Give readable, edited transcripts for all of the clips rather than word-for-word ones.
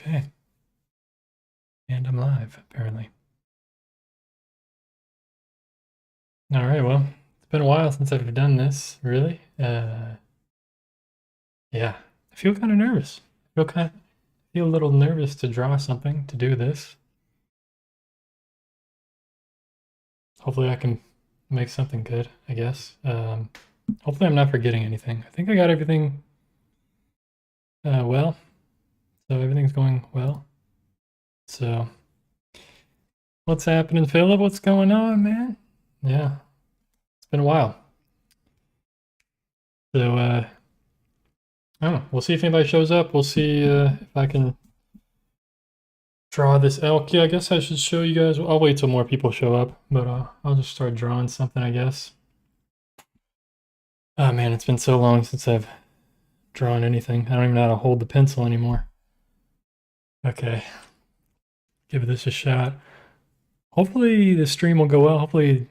Okay. And I'm live, apparently. All right, well, it's been a while since I've done this, really. Yeah, I feel kind of nervous. I feel a little nervous to draw something, to do this. Hopefully I can make something good, I guess. Hopefully I'm not forgetting anything. I think I got everything well, so everything's going well. So, what's happening, Philip? What's going on, man? Yeah, it's been a while. So, I don't know. We'll see if anybody shows up. We'll see if I can draw this elk. Yeah, I guess I should show you guys. I'll wait till more people show up, but I'll just start drawing something, I guess. Oh man, it's been so long since I've drawn anything. I don't even know how to hold the pencil anymore. Okay, give this a shot. Hopefully the stream will go well. Hopefully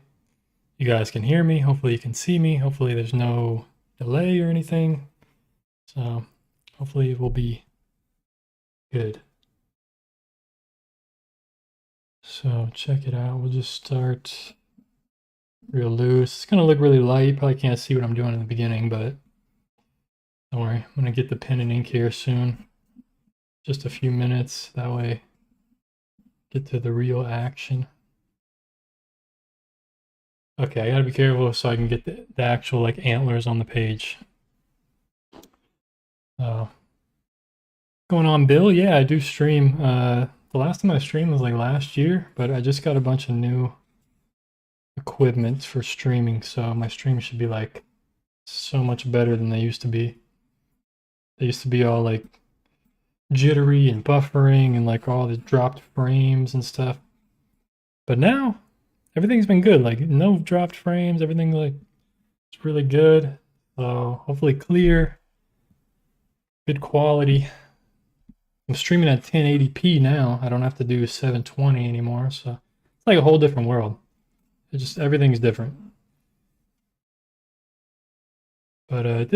you guys can hear me. Hopefully you can see me. Hopefully there's no delay or anything. So hopefully it will be good. So check it out. We'll just start real loose. It's gonna look really light. You probably can't see what I'm doing in the beginning, but don't worry. I'm gonna get the pen and ink here soon. Just a few minutes. That way, get to the real action. Okay, I gotta be careful so I can get the actual like antlers on the page. Going on, Bill? Yeah, I do stream. The last time I streamed was like last year, but I just got a bunch of new equipment for streaming, so my stream should be like so much better than they used to be. They used to be all like jittery and buffering and like all the dropped frames and stuff. But now everything's been good. Like no dropped frames, everything like it's really good. So hopefully clear, good quality. I'm streaming at 1080p now. I don't have to do 720 anymore, so it's like a whole different world. It just everything's different. But it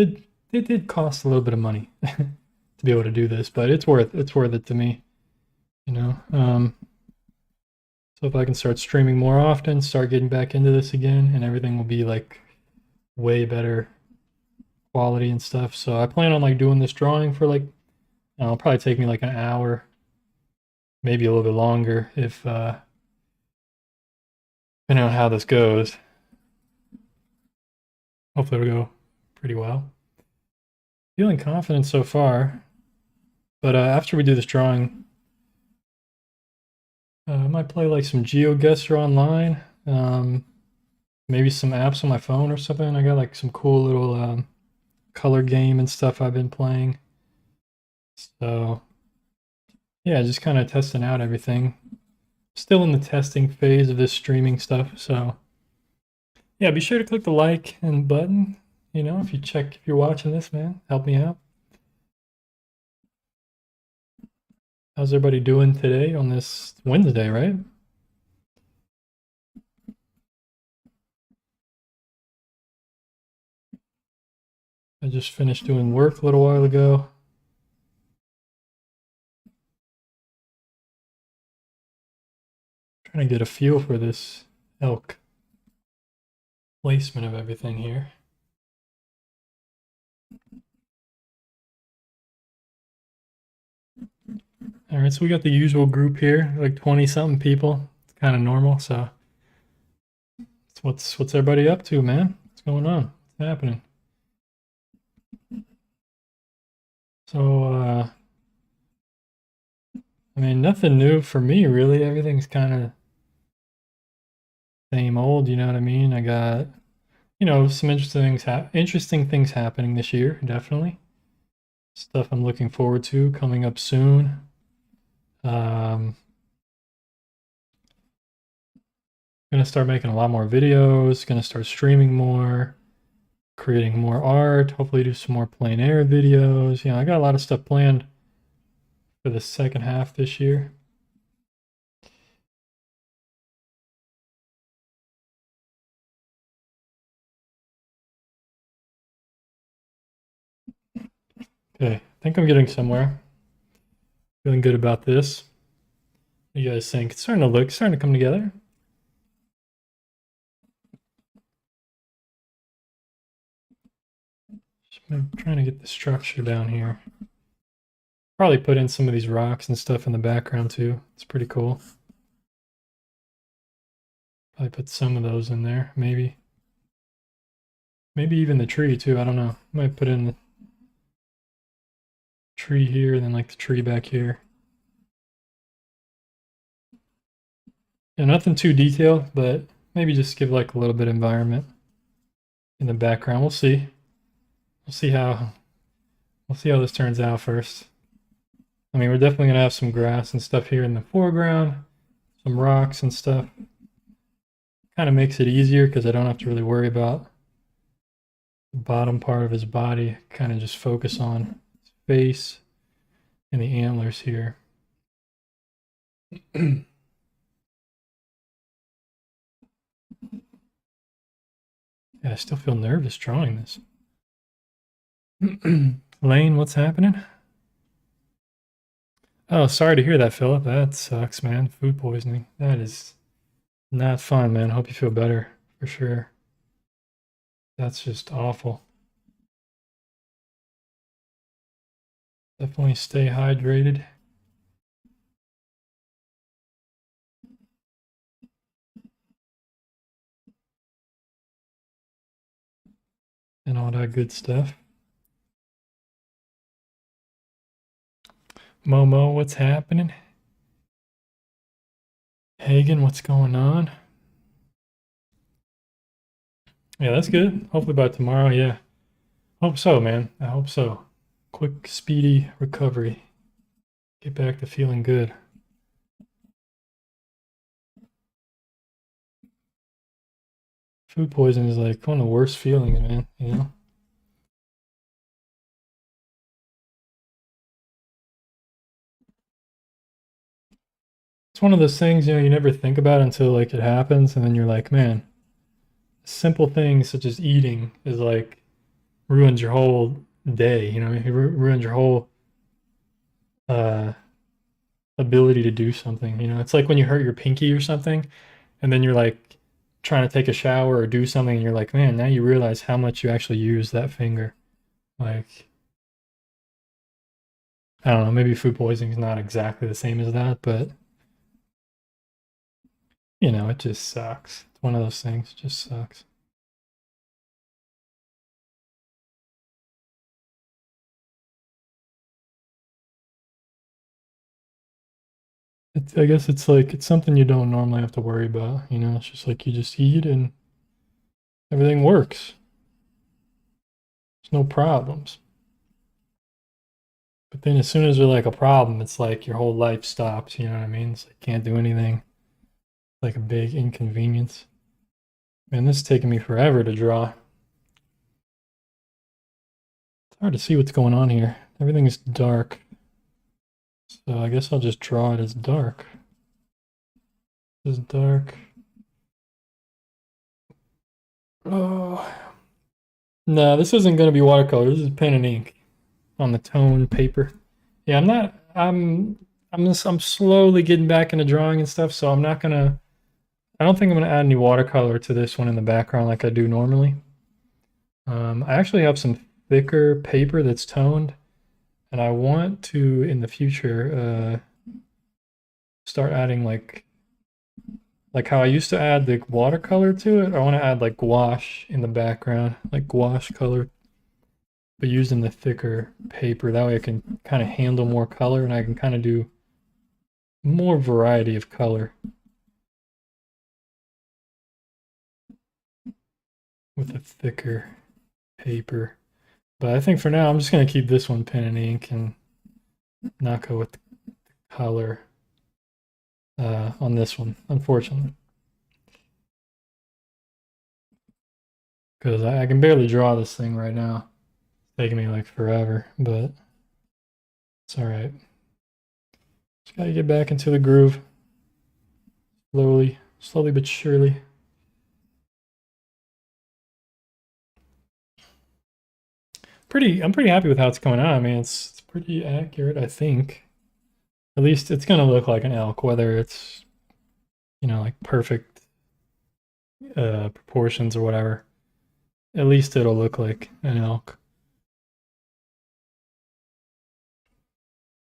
did cost a little bit of money to be able to do this, but it's worth it to me, you know. So if I can start streaming more often, start getting back into this again, and everything will be like way better quality and stuff. So I plan on like doing this drawing for like, it'll probably take me like an hour, maybe a little bit longer if depending on how this goes. Hopefully it'll go pretty well. Feeling confident so far, but after we do this drawing, I might play like some GeoGuessr online. Maybe some apps on my phone or something. I got like some cool little color game and stuff I've been playing. So yeah, just kind of testing out everything. Still in the testing phase of this streaming stuff. So yeah, be sure to click the like and button. You know, if you're watching this, man, help me out. How's everybody doing today on this Wednesday, right? I just finished doing work a little while ago. Trying to get a feel for this elk placement of everything here. All right, so we got the usual group here, like 20 something people. It's kind of normal. So what's everybody up to, man? What's going on? What's happening? So I mean, nothing new for me really. Everything's kind of same old, you know what I mean? I got, you know, some interesting things happening this year, definitely. Stuff I'm looking forward to coming up soon. Gonna start making a lot more videos, gonna start streaming more, creating more art, hopefully do some more plein air videos. You know, I got a lot of stuff planned for the second half this year. Okay, I think I'm getting somewhere. Feeling good about this. What do you guys think? It's starting to come together. I'm trying to get the structure down here. Probably put in some of these rocks and stuff in the background too. It's pretty cool. Probably put some of those in there, maybe. Maybe even the tree too, I don't know. Might put in the tree here and then like the tree back here. Yeah, nothing too detailed, but maybe just give like a little bit of environment in the background. We'll see. We'll see how this turns out first. I mean, we're definitely gonna have some grass and stuff here in the foreground, some rocks and stuff. Kind of makes it easier because I don't have to really worry about the bottom part of his body. Kind of just focus on his face and the antlers here. Yeah, I still feel nervous drawing this. Lane, what's happening? Oh, sorry to hear that, Philip. That sucks, man. Food poisoning. That is not fun, man. Hope you feel better for sure. That's just awful. Definitely stay hydrated. And all that good stuff. Momo, what's happening? Hagen, what's going on? Yeah, that's good. Hopefully by tomorrow, yeah. Hope so, man. I hope so. Quick, speedy recovery. Get back to feeling good. Food poisoning is like one of the worst feelings, man, you know? It's one of those things, you know, you never think about until like it happens, and then you're like, man, simple things such as eating is like ruins your whole day, you know, it ruins your whole uh ability to do something, you know. It's like when you hurt your pinky or something, and then you're like trying to take a shower or do something, and you're like, man, now you realize how much you actually use that finger. Like, I don't know, maybe food poisoning is not exactly the same as that, but you know, it just sucks. It's one of those things, it just sucks. I guess it's like it's something you don't normally have to worry about, you know. It's just like you just eat and everything works. There's no problems. But then as soon as there's like a problem, it's like your whole life stops, you know what I mean? It's like you can't do anything. Like a big inconvenience. Man, this is taking me forever to draw. It's hard to see what's going on here. Everything is dark. So I guess I'll just draw it as dark. This is dark. Oh. No, this isn't going to be watercolor. This is pen and ink on the tone paper. Yeah, I'm slowly getting back into drawing and stuff, so I don't think I'm gonna add any watercolor to this one in the background like I do normally. I actually have some thicker paper that's toned, and I want to in the future start adding like how I used to add the watercolor to it. I want to add like gouache in the background, like gouache color, but using the thicker paper. That way I can kind of handle more color, and I can kind of do more variety of color with a thicker paper. But I think for now, I'm just going to keep this one pen and ink and not go with the color on this one, unfortunately. Because I can barely draw this thing right now. It's taking me like forever, but it's all right. Just got to get back into the groove. Slowly but surely. I'm pretty happy with how it's coming out. I mean, it's pretty accurate, I think. At least it's gonna look like an elk, whether it's, you know, like perfect proportions or whatever. At least it'll look like an elk.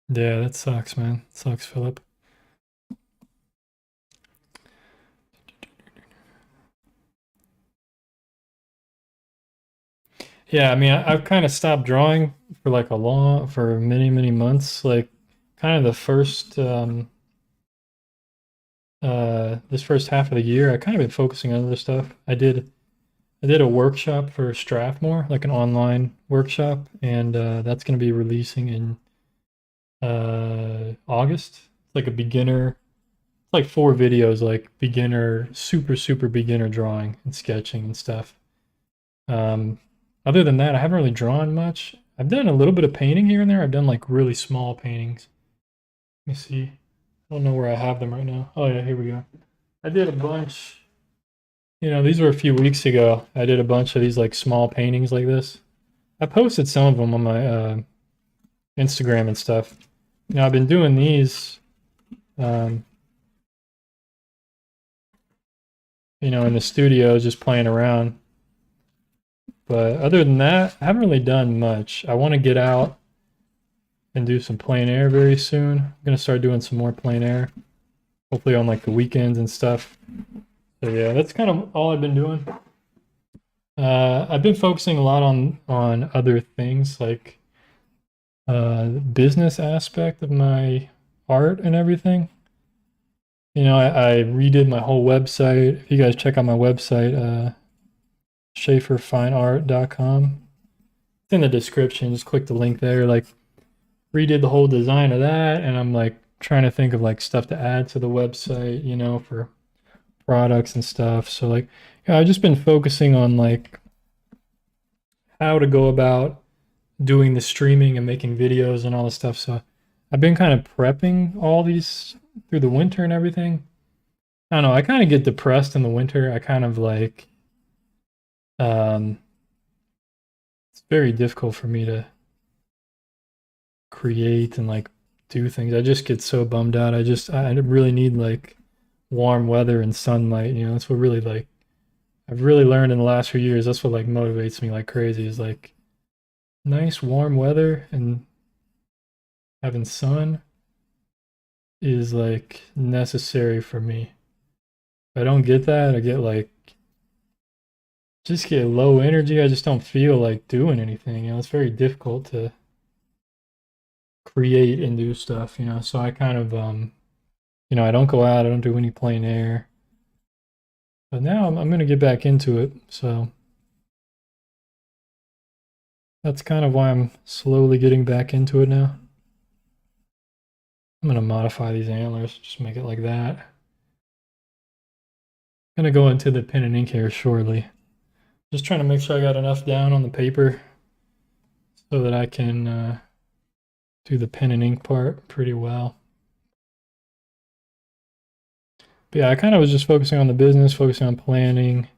Yeah, that sucks, man. It sucks, Philip. Yeah, I mean, I've kind of stopped drawing for like for many, many months. Like, kind of the first, this first half of the year, I kind of been focusing on other stuff. I did a workshop for Strathmore, like an online workshop, and that's going to be releasing in August. It's like a beginner, it's like 4 videos, like beginner, super, super beginner drawing and sketching and stuff. Um, Other than that, I haven't really drawn much. I've done a little bit of painting here and there. I've done like really small paintings. Let me see. I don't know where I have them right now. Oh yeah, here we go. I did a bunch. You know, these were a few weeks ago. I did a bunch of these like small paintings like this. I posted some of them on my Instagram and stuff. You know, I've been doing these, um, you know, in the studio, just playing around. But other than that, I haven't really done much. I want to get out and do some plein air very soon. I'm gonna start doing some more plein air, hopefully on like the weekends and stuff. So yeah, that's kind of all I've been doing. I've been focusing a lot on other things like business aspect of my art and everything. You know, I redid my whole website. If you guys check out my website, SchaeferFineArt.com, it's in the description. Just click the link there. Like, redid the whole design of that, and I'm like trying to think of like stuff to add to the website, you know, for products and stuff. So like, yeah, I've just been focusing on like how to go about doing the streaming and making videos and all this stuff. So I've been kind of prepping all these through the winter and everything. I don't know, I kind of get depressed in the winter. I kind of like um it's very difficult for me to create and like do things. I just get so bummed out. I really need like warm weather and sunlight, you know. That's what really like I've really learned in the last few years. That's what like motivates me like crazy is like nice warm weather and having sun is like necessary for me. If I don't get that, I get like just get low energy. I just don't feel like doing anything. You know, it's very difficult to create and do stuff, you know. So I kind of you know, I don't go out, I don't do any plein air. But now I'm gonna get back into it. So that's kind of why I'm slowly getting back into it now. I'm gonna modify these antlers, just make it like that. I'm gonna go into the pen and ink here shortly. Just trying to make sure I got enough down on the paper so that I can do the pen and ink part pretty well. But yeah, I kind of was just focusing on the business, focusing on planning.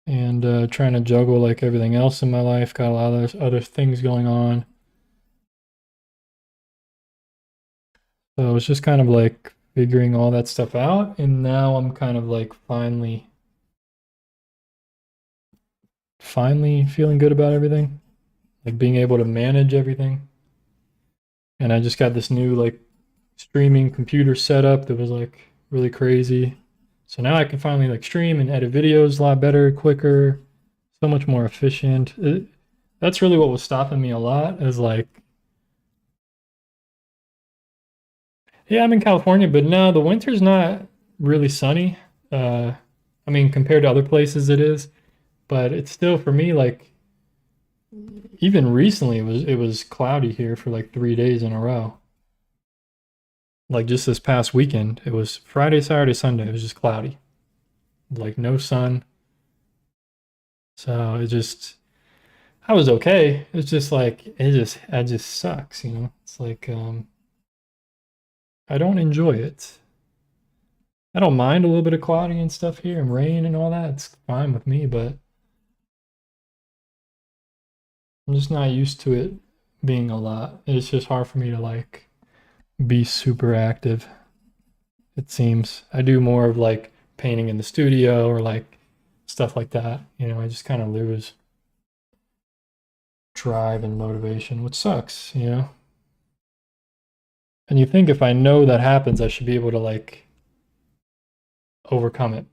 And trying to juggle like everything else in my life. Got a lot of other things going on. So I was just kind of like figuring all that stuff out. And now I'm kind of like finally feeling good about everything. Like being able to manage everything. And I just got this new like streaming computer setup that was like really crazy. So now I can finally like stream and edit videos a lot better, quicker, so much more efficient. That's really what was stopping me a lot is like, yeah, I'm in California, but no, the winter's not really sunny. I mean, compared to other places it is, but it's still for me like even recently it was cloudy here for like 3 days in a row. Like just this past weekend, it was Friday, Saturday, Sunday. It was just cloudy, like no sun. So I was okay. It's just like it just sucks, you know. It's like I don't enjoy it. I don't mind a little bit of cloudy and stuff here and rain and all that. It's fine with me, but I'm just not used to it being a lot. It's just hard for me to like be super active. It seems I do more of like painting in the studio or like stuff like that. You know, I just kind of lose drive and motivation, which sucks, you know? And you think if I know that happens, I should be able to like overcome it.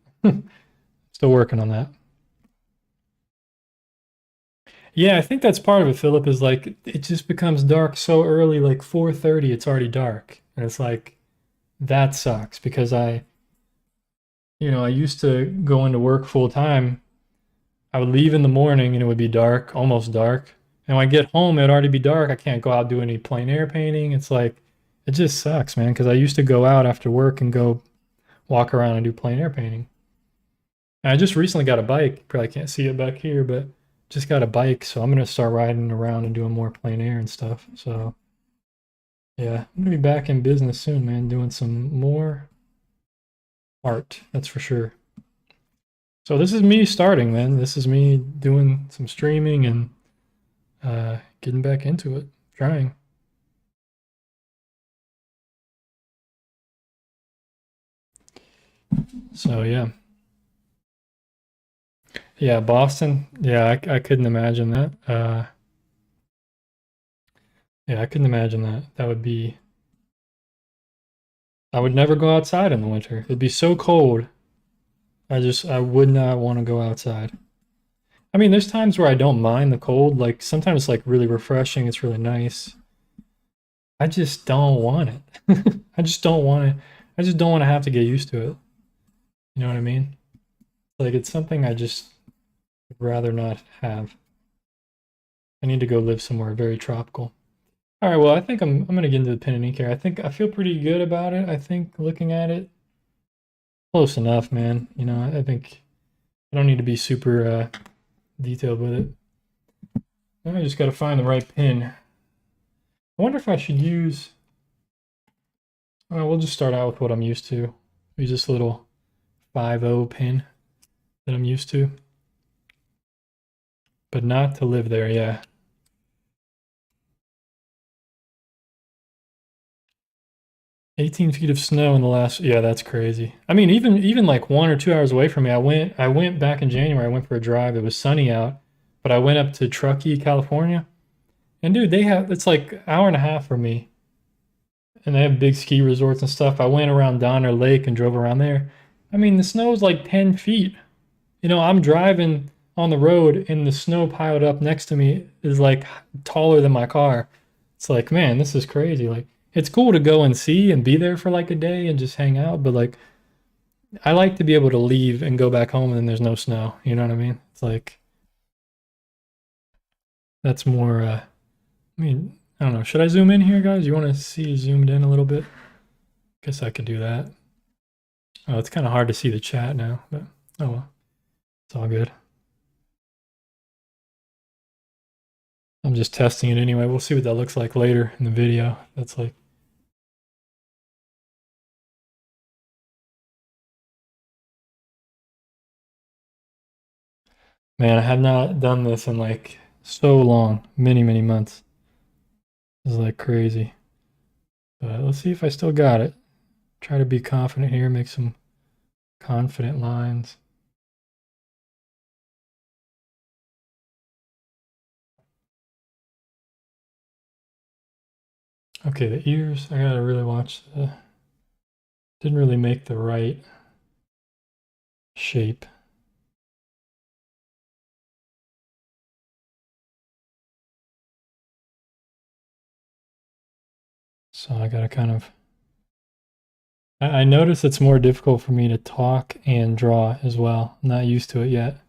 Still working on that. Yeah, I think that's part of it, Philip, is like it just becomes dark so early, like 4:30, it's already dark. And it's like that sucks because I used to go into work full time. I would leave in the morning and it would be dark, almost dark. And when I get home, it'd already be dark. I can't go out do any plein air painting. It's like it just sucks, man, because I used to go out after work and go walk around and do plein air painting. And I just recently got a bike. Probably can't see it back here, but just got a bike, so I'm gonna start riding around and doing more plein air and stuff. So yeah, I'm gonna be back in business soon, man, doing some more art, that's for sure. So this is me starting, man. This is me doing some streaming and getting back into it, trying. So yeah. Yeah, Boston. Yeah, I couldn't imagine that. Yeah, I couldn't imagine that. That would be I would never go outside in the winter. It'd be so cold. I would not want to go outside. I mean, there's times where I don't mind the cold. Like sometimes it's like really refreshing. It's really nice. I just don't want it. I just don't want to. I just don't want to have to get used to it. You know what I mean? Like it's something I just would rather not have. I need to go live somewhere very tropical. All right, well, I think I'm gonna get into the pen and ink here. I think I feel pretty good about it. I think looking at it, close enough, man. You know, I think I don't need to be super detailed with it. I just got to find the right pin. I wonder if I should use. We'll just start out with what I'm used to. Use this little 5.0 pin that I'm used to, but not to live there. Yeah. "18 feet of snow in the last." Yeah, that's crazy. I mean, even like 1 or 2 hours away from me, I went back in January. I went for a drive. It was sunny out, but I went up to Truckee, California, and dude, it's like an hour and a half from me, and they have big ski resorts and stuff. I went around Donner Lake and drove around there. I mean, the snow is like 10 feet. You know, I'm driving on the road and the snow piled up next to me is like taller than my car. It's like, man, this is crazy. Like, it's cool to go and see and be there for like a day and just hang out, but like, I like to be able to leave and go back home and then there's no snow. You know what I mean? It's like, that's more, I mean, I don't know. Should I zoom in here, guys? You want to see zoomed in a little bit? Guess I could do that. Oh, it's kind of hard to see the chat now, but oh well. It's all good. I'm just testing it anyway. We'll see what that looks like later in the video. That's like. Man, I have not done this in like so long, many, many months. This is like crazy. But let's see if I still got it. Try to be confident here, make some confident lines. Okay, the ears, I gotta really watch the, didn't really make the right shape. So I gotta kind of, I notice it's more difficult for me to talk and draw as well. I'm not used to it yet.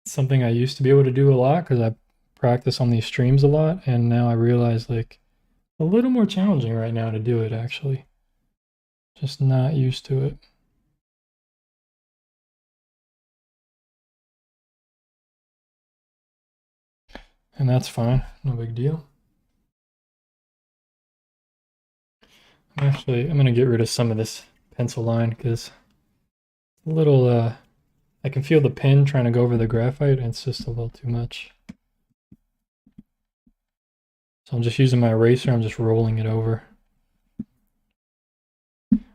It's something I used to be able to do a lot because I practice on these streams a lot, and now I realize like a little more challenging right now to do it actually. Just not used to it. And that's fine, no big deal. I'm gonna get rid of some of this pencil line because a little, I can feel the pen trying to go over the graphite and it's just a little too much. So I'm just using my eraser, I'm just rolling it over.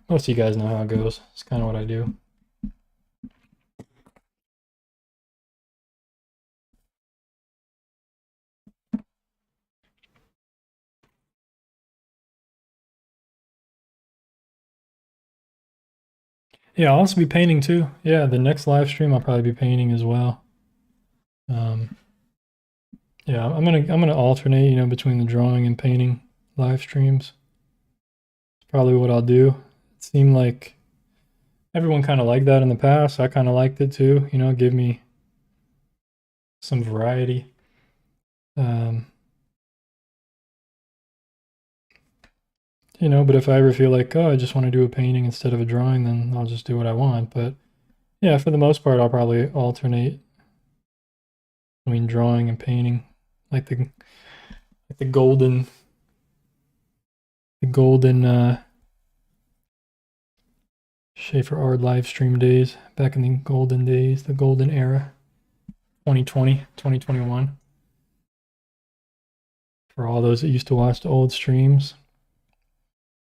Most of you guys know how it goes. It's kind of what I do. Yeah, I'll also be painting too. Yeah, the next live stream I'll probably be painting as well. Yeah, I'm gonna alternate, you know, between the drawing and painting live streams. It's probably what I'll do. It seemed like everyone kind of liked that in the past. I kind of liked it too. You know, give me some variety. You know, but if I ever feel like, oh, I just want to do a painting instead of a drawing, then I'll just do what I want. But yeah, for the most part, I'll probably alternate between drawing and painting, like the golden SchaeferArt live stream days, back in the golden days, the golden era, 2020, 2021. For all those that used to watch the old streams.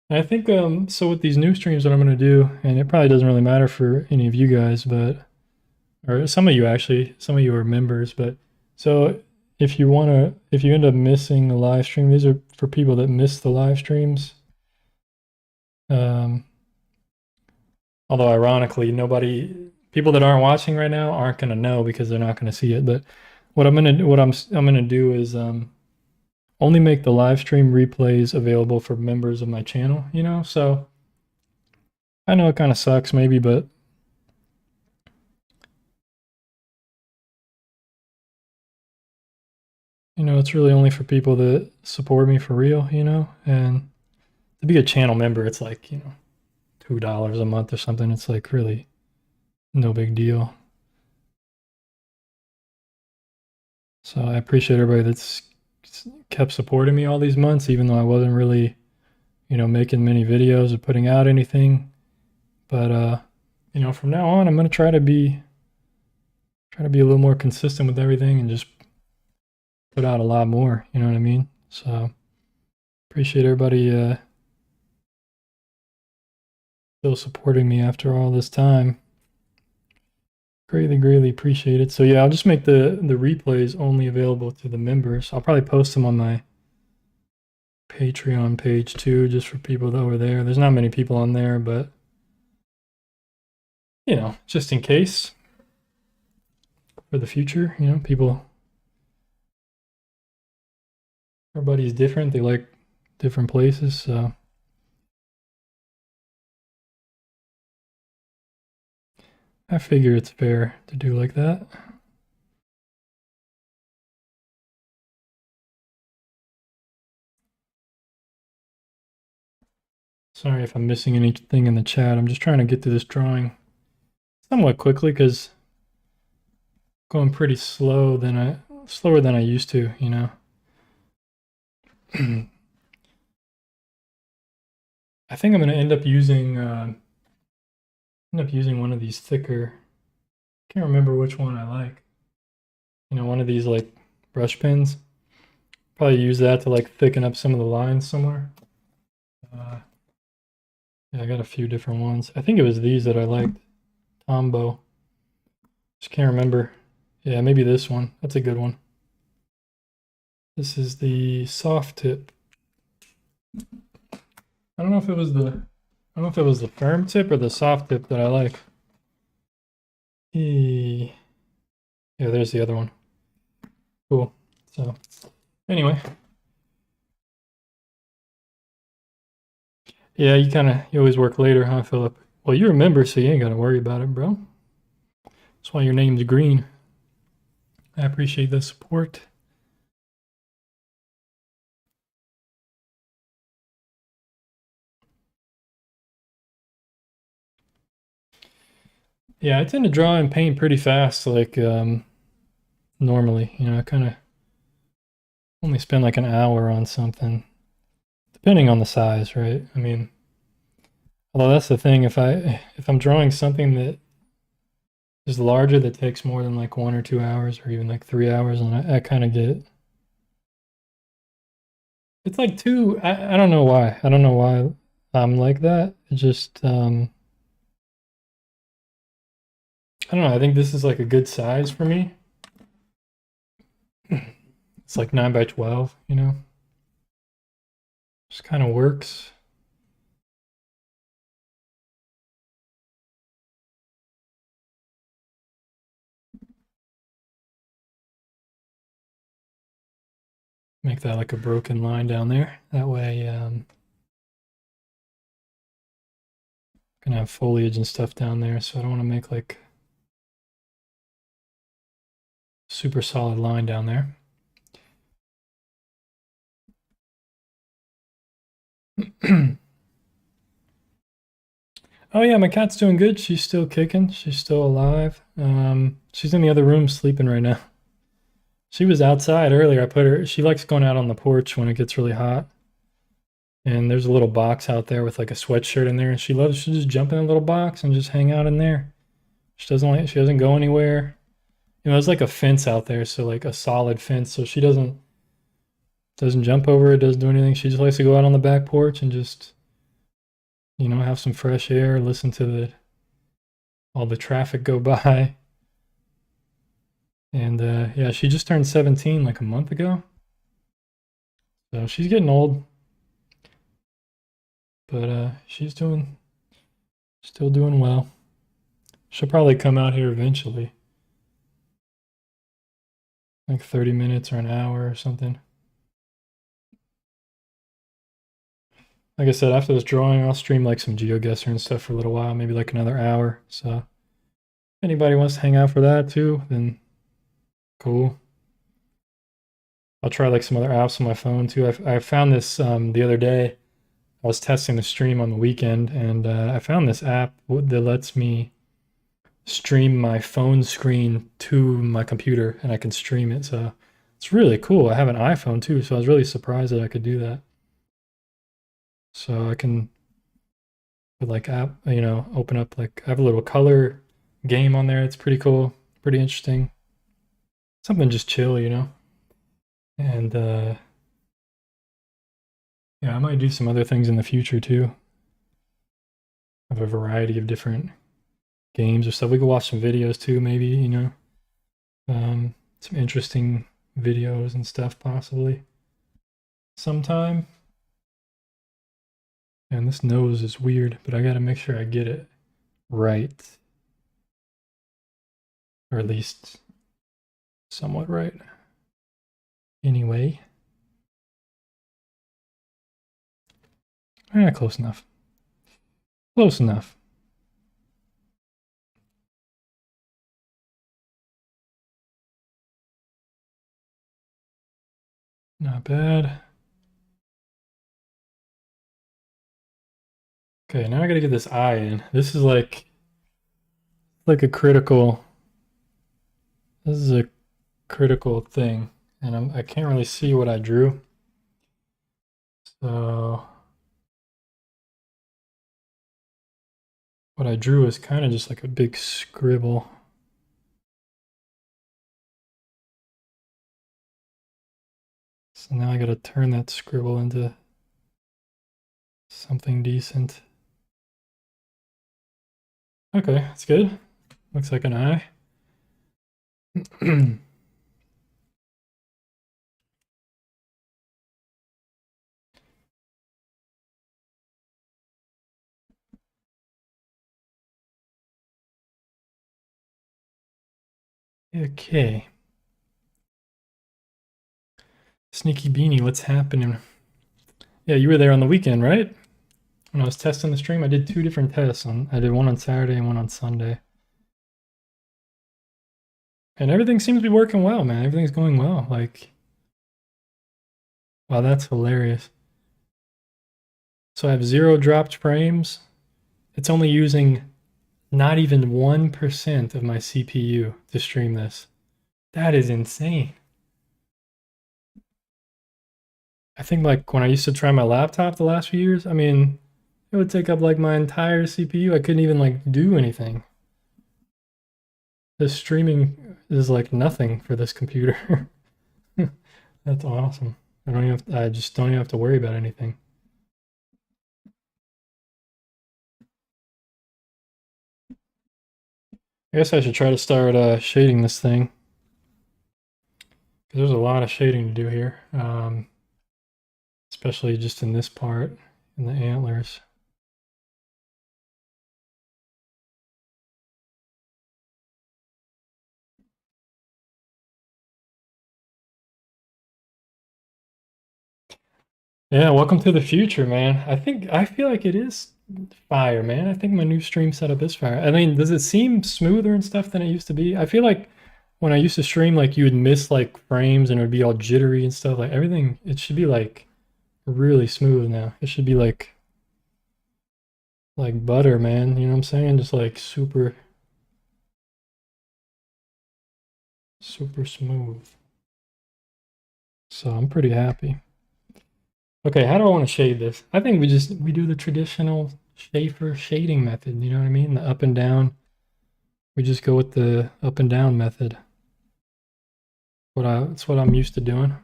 And I think so with these new streams that I'm going to do, and it probably doesn't really matter for any of you guys, but or some of you actually, some of you are members, but so if you end up missing a live stream, these are for people that miss the live streams. Although ironically, people that aren't watching right now aren't going to know because they're not going to see it. But what I'm gonna do is only make the live stream replays available for members of my channel. You know, so I know it kind of sucks maybe, but you know, it's really only for people that support me for real. You know, and to be a channel member, it's like, you know, $2 a month or something. It's like really no big deal. So I appreciate everybody that's kept supporting me all these months, even though I wasn't really, you know, making many videos or putting out anything. But you know, from now on, I'm gonna try to be a little more consistent with everything and just put out a lot more. You know what I mean? So appreciate everybody still supporting me after all this time. Greatly appreciate it. So yeah, I'll just make the replays only available to the members. I'll probably post them on my Patreon page too, just for people that were there. There's not many people on there, but you know, just in case for the future, you know, everybody's different. They like different places, so I figure it's fair to do like that. Sorry if I'm missing anything in the chat. I'm just trying to get to this drawing somewhat quickly because going pretty slower than I used to, you know. I think I'm going to end up using one of these thicker. Can't remember which one I like. You know, one of these like brush pens. Probably use that to like thicken up some of the lines somewhere. Yeah, I got a few different ones. I think it was these that I liked. Tombow. Just can't remember. Yeah, maybe this one. That's a good one. This is the soft tip. I don't know if it was the firm tip or the soft tip that I like. Yeah, there's the other one. Cool. So anyway. Yeah, you always work later, huh, Philip? Well, you remember, so you ain't gotta worry about it, bro. That's why your name's green. I appreciate the support. Yeah, I tend to draw and paint pretty fast, like normally. You know, I kind of only spend like an hour on something, depending on the size, right? I mean, although that's the thing, if I'm drawing something that is larger that takes more than like 1 or 2 hours or even like 3 hours, and I kind of get It's like too, I don't know why. I don't know why I'm like that. It just, I don't know. I think this is like a good size for me. It's like 9 by 12, you know? Just kind of works. Make that like a broken line down there. That way, gonna have foliage and stuff down there, so I don't want to make like super solid line down there. Oh yeah, my cat's doing good. She's still kicking. She's still alive. She's in the other room sleeping right now. She was outside earlier. I put her. She likes going out on the porch when it gets really hot. And there's a little box out there with like a sweatshirt in there, and she loves to just jump in a little box and just hang out in there. She doesn't go anywhere. You know, there's like a fence out there, so like a solid fence, so she doesn't jump over it, doesn't do anything. She just likes to go out on the back porch and just, you know, have some fresh air, listen to all the traffic go by. And yeah, she just turned 17 like a month ago. So she's getting old. But she's still doing well. She'll probably come out here eventually. Like 30 minutes or an hour or something. Like I said, after this drawing, I'll stream like some GeoGuessr and stuff for a little while, maybe like another hour. So if anybody wants to hang out for that too, then cool. I'll try like some other apps on my phone too. I found this the other day. I was testing the stream on the weekend, and I found this app that lets me stream my phone screen to my computer, and I can stream it. So it's really cool. I have an iPhone too, so I was really surprised that I could do that. So I can put like app, you know, open up like I have a little color game on there. It's pretty cool, pretty interesting. Something just chill, you know. And yeah, I might do some other things in the future too. I have a variety of different games or stuff. We could watch some videos too, maybe, you know. Some interesting videos and stuff possibly sometime. And this nose is weird, but I gotta make sure I get it right. Or at least somewhat right. Anyway. Close enough. Close enough. Not bad. Okay, now I gotta get this eye in. This is like a critical. This is a critical thing, and I can't really see what I drew. So what I drew is kind of just like a big scribble. So now I gotta turn that scribble into something decent. Okay, that's good. Looks like an eye. Okay. Sneaky Beanie, what's happening? Yeah, you were there on the weekend, right? When I was testing the stream, I did 2 different tests. I did one on Saturday and one on Sunday. And everything seems to be working well, man. Everything's going well. Like, wow, that's hilarious. So I have 0 dropped frames. It's only using not even 1% of my CPU to stream this. That is insane. I think like when I used to try my laptop the last few years, I mean, it would take up like my entire CPU. I couldn't even like do anything. The streaming is like nothing for this computer. That's awesome. I just don't even have to worry about anything. I guess I should try to start shading this thing. Because there's a lot of shading to do here. Especially just in this part, in the antlers. Yeah, welcome to the future, man. I feel like it is fire, man. I think my new stream setup is fire. I mean, does it seem smoother and stuff than it used to be? I feel like when I used to stream, like you would miss like frames and it would be all jittery and stuff. Like everything, it should be like really smooth now. It should be like butter, man. You know what I'm saying? Just like super smooth. So I'm pretty happy. Okay, how do I want to shade this? I think we do the traditional Schaefer shading method, you know what I mean? The up and down. We just go with the up and down method. It's what I'm used to doing.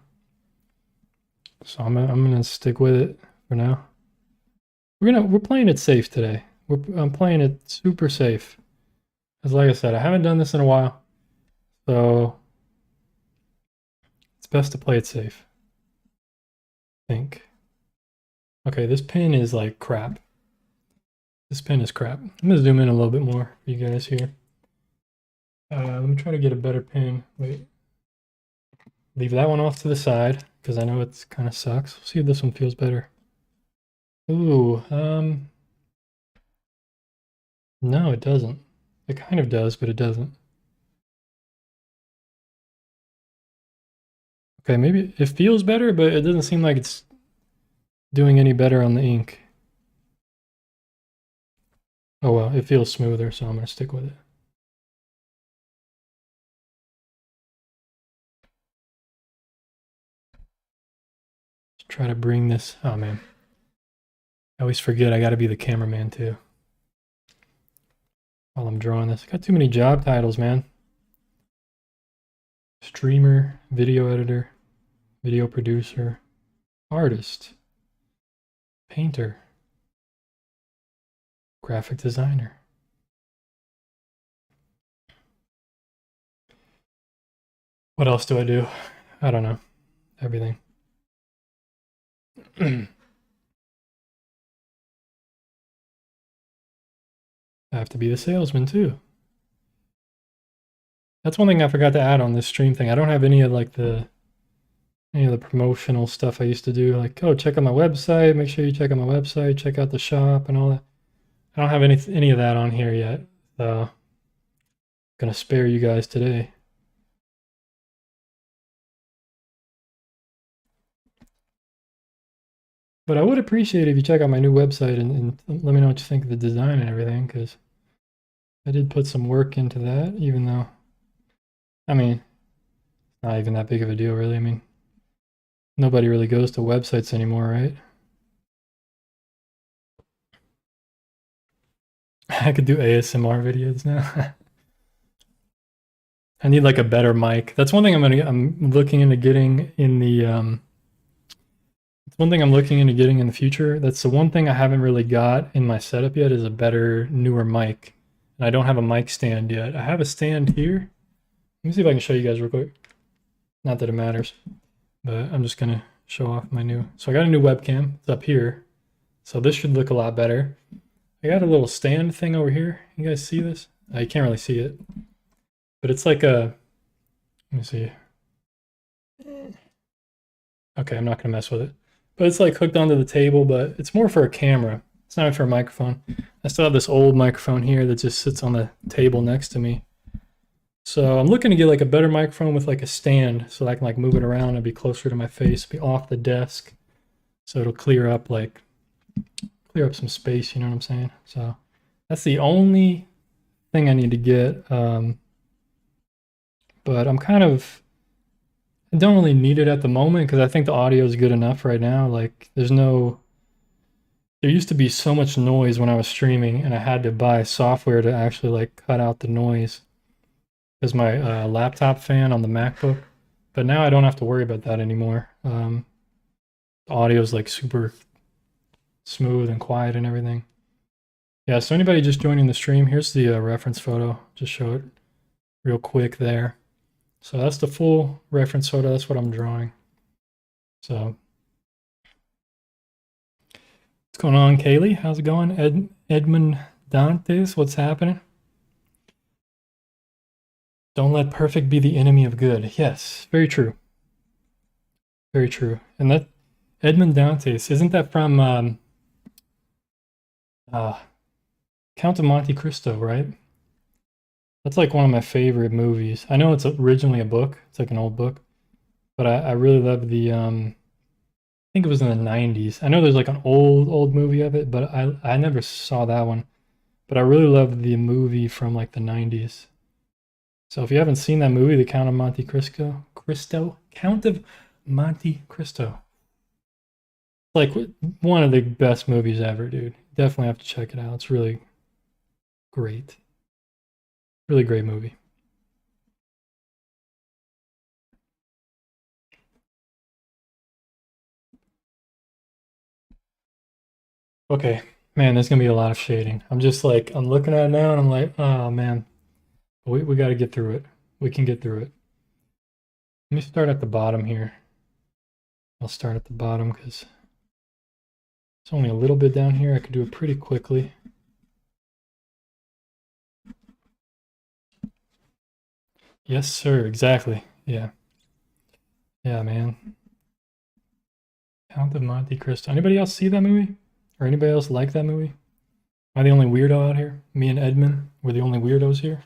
So I'm gonna stick with it for now. We're playing it safe today. I'm playing it super safe. Because like I said, I haven't done this in a while. So it's best to play it safe. I think. Okay, this pin is like crap. This pin is crap. I'm gonna zoom in a little bit more for you guys here. Let me try to get a better pin. Wait. Leave that one off to the side because I know it's kind of sucks. We'll see if this one feels better. Ooh, no, it doesn't. It kind of does, but it doesn't. Okay, maybe it feels better, but it doesn't seem like it's doing any better on the ink. Oh well, it feels smoother, so I'm gonna stick with it. Let's try to bring this. Oh man, I always forget I gotta be the cameraman too. While I'm drawing this, I got too many job titles, man. Streamer, video editor, video producer, artist, painter, graphic designer. What else do I do? I don't know. Everything. I have to be the salesman too. That's one thing I forgot to add on this stream thing. I don't have any of any of the promotional stuff I used to do. Like, oh, check out my website. Make sure you check out my website. Check out the shop and all that. I don't have any of that on here yet. So I'm gonna spare you guys today. But I would appreciate if you check out my new website and let me know what you think of the design and everything, because I did put some work into that, even though, I mean, not even that big of a deal, really. I mean, nobody really goes to websites anymore, right? I could do ASMR videos now. I need like a better mic. That's one thing I'm looking into getting in the it's one thing I'm looking into getting in the future. That's the one thing I haven't really got in my setup yet is a better, newer mic. And I don't have a mic stand yet. I have a stand here. Let me see if I can show you guys real quick. Not that it matters, but I'm just gonna show off my new. So I got a new webcam. It's up here. So this should look a lot better. I got a little stand thing over here. You guys see this? You can't really see it, but it's like a, let me see. Okay, I'm not gonna mess with it. But it's like hooked onto the table, but it's more for a camera. It's not for a microphone. I still have this old microphone here that just sits on the table next to me. So I'm looking to get like a better microphone with like a stand so I can like move it around and be closer to my face, be off the desk. So it'll clear up some space, you know what I'm saying? So that's the only thing I need to get. But I'm kind of, I don't really need it at the moment because I think the audio is good enough right now. Like there used to be so much noise when I was streaming and I had to buy software to actually like cut out the noise because my laptop fan on the MacBook. But now I don't have to worry about that anymore. The audio's like super smooth and quiet and everything. Yeah, so anybody just joining the stream, here's the reference photo. Just show it real quick there. So that's the full reference photo. That's what I'm drawing. So what's going on, Kaylee? How's it going? Edmund Dantes, what's happening? Don't let perfect be the enemy of good. Yes, very true. Very true. And that Edmund Dantes, isn't that from Count of Monte Cristo, right? That's like one of my favorite movies. I know it's originally a book. It's like an old book. But I really love the I think it was in the 90s. I know there's like an old movie of it, but I never saw that one. But I really love the movie from like the 90s. So if you haven't seen that movie, The Count of Monte Count of Monte Cristo. Like one of the best movies ever, dude. Definitely have to check it out. It's really great. Really great movie. Okay, man, there's gonna be a lot of shading. I'm just like, I'm looking at it now and I'm like, oh man, we got to get through it. We can get through it. Let me start at the bottom here. I'll start at the bottom because it's only a little bit down here. I could do it pretty quickly. Yes, sir. Exactly. Yeah. Yeah, man. Count of Monte Cristo. Anybody else see that movie? Or anybody else like that movie? Am I the only weirdo out here? Me and Edmund, we're the only weirdos here?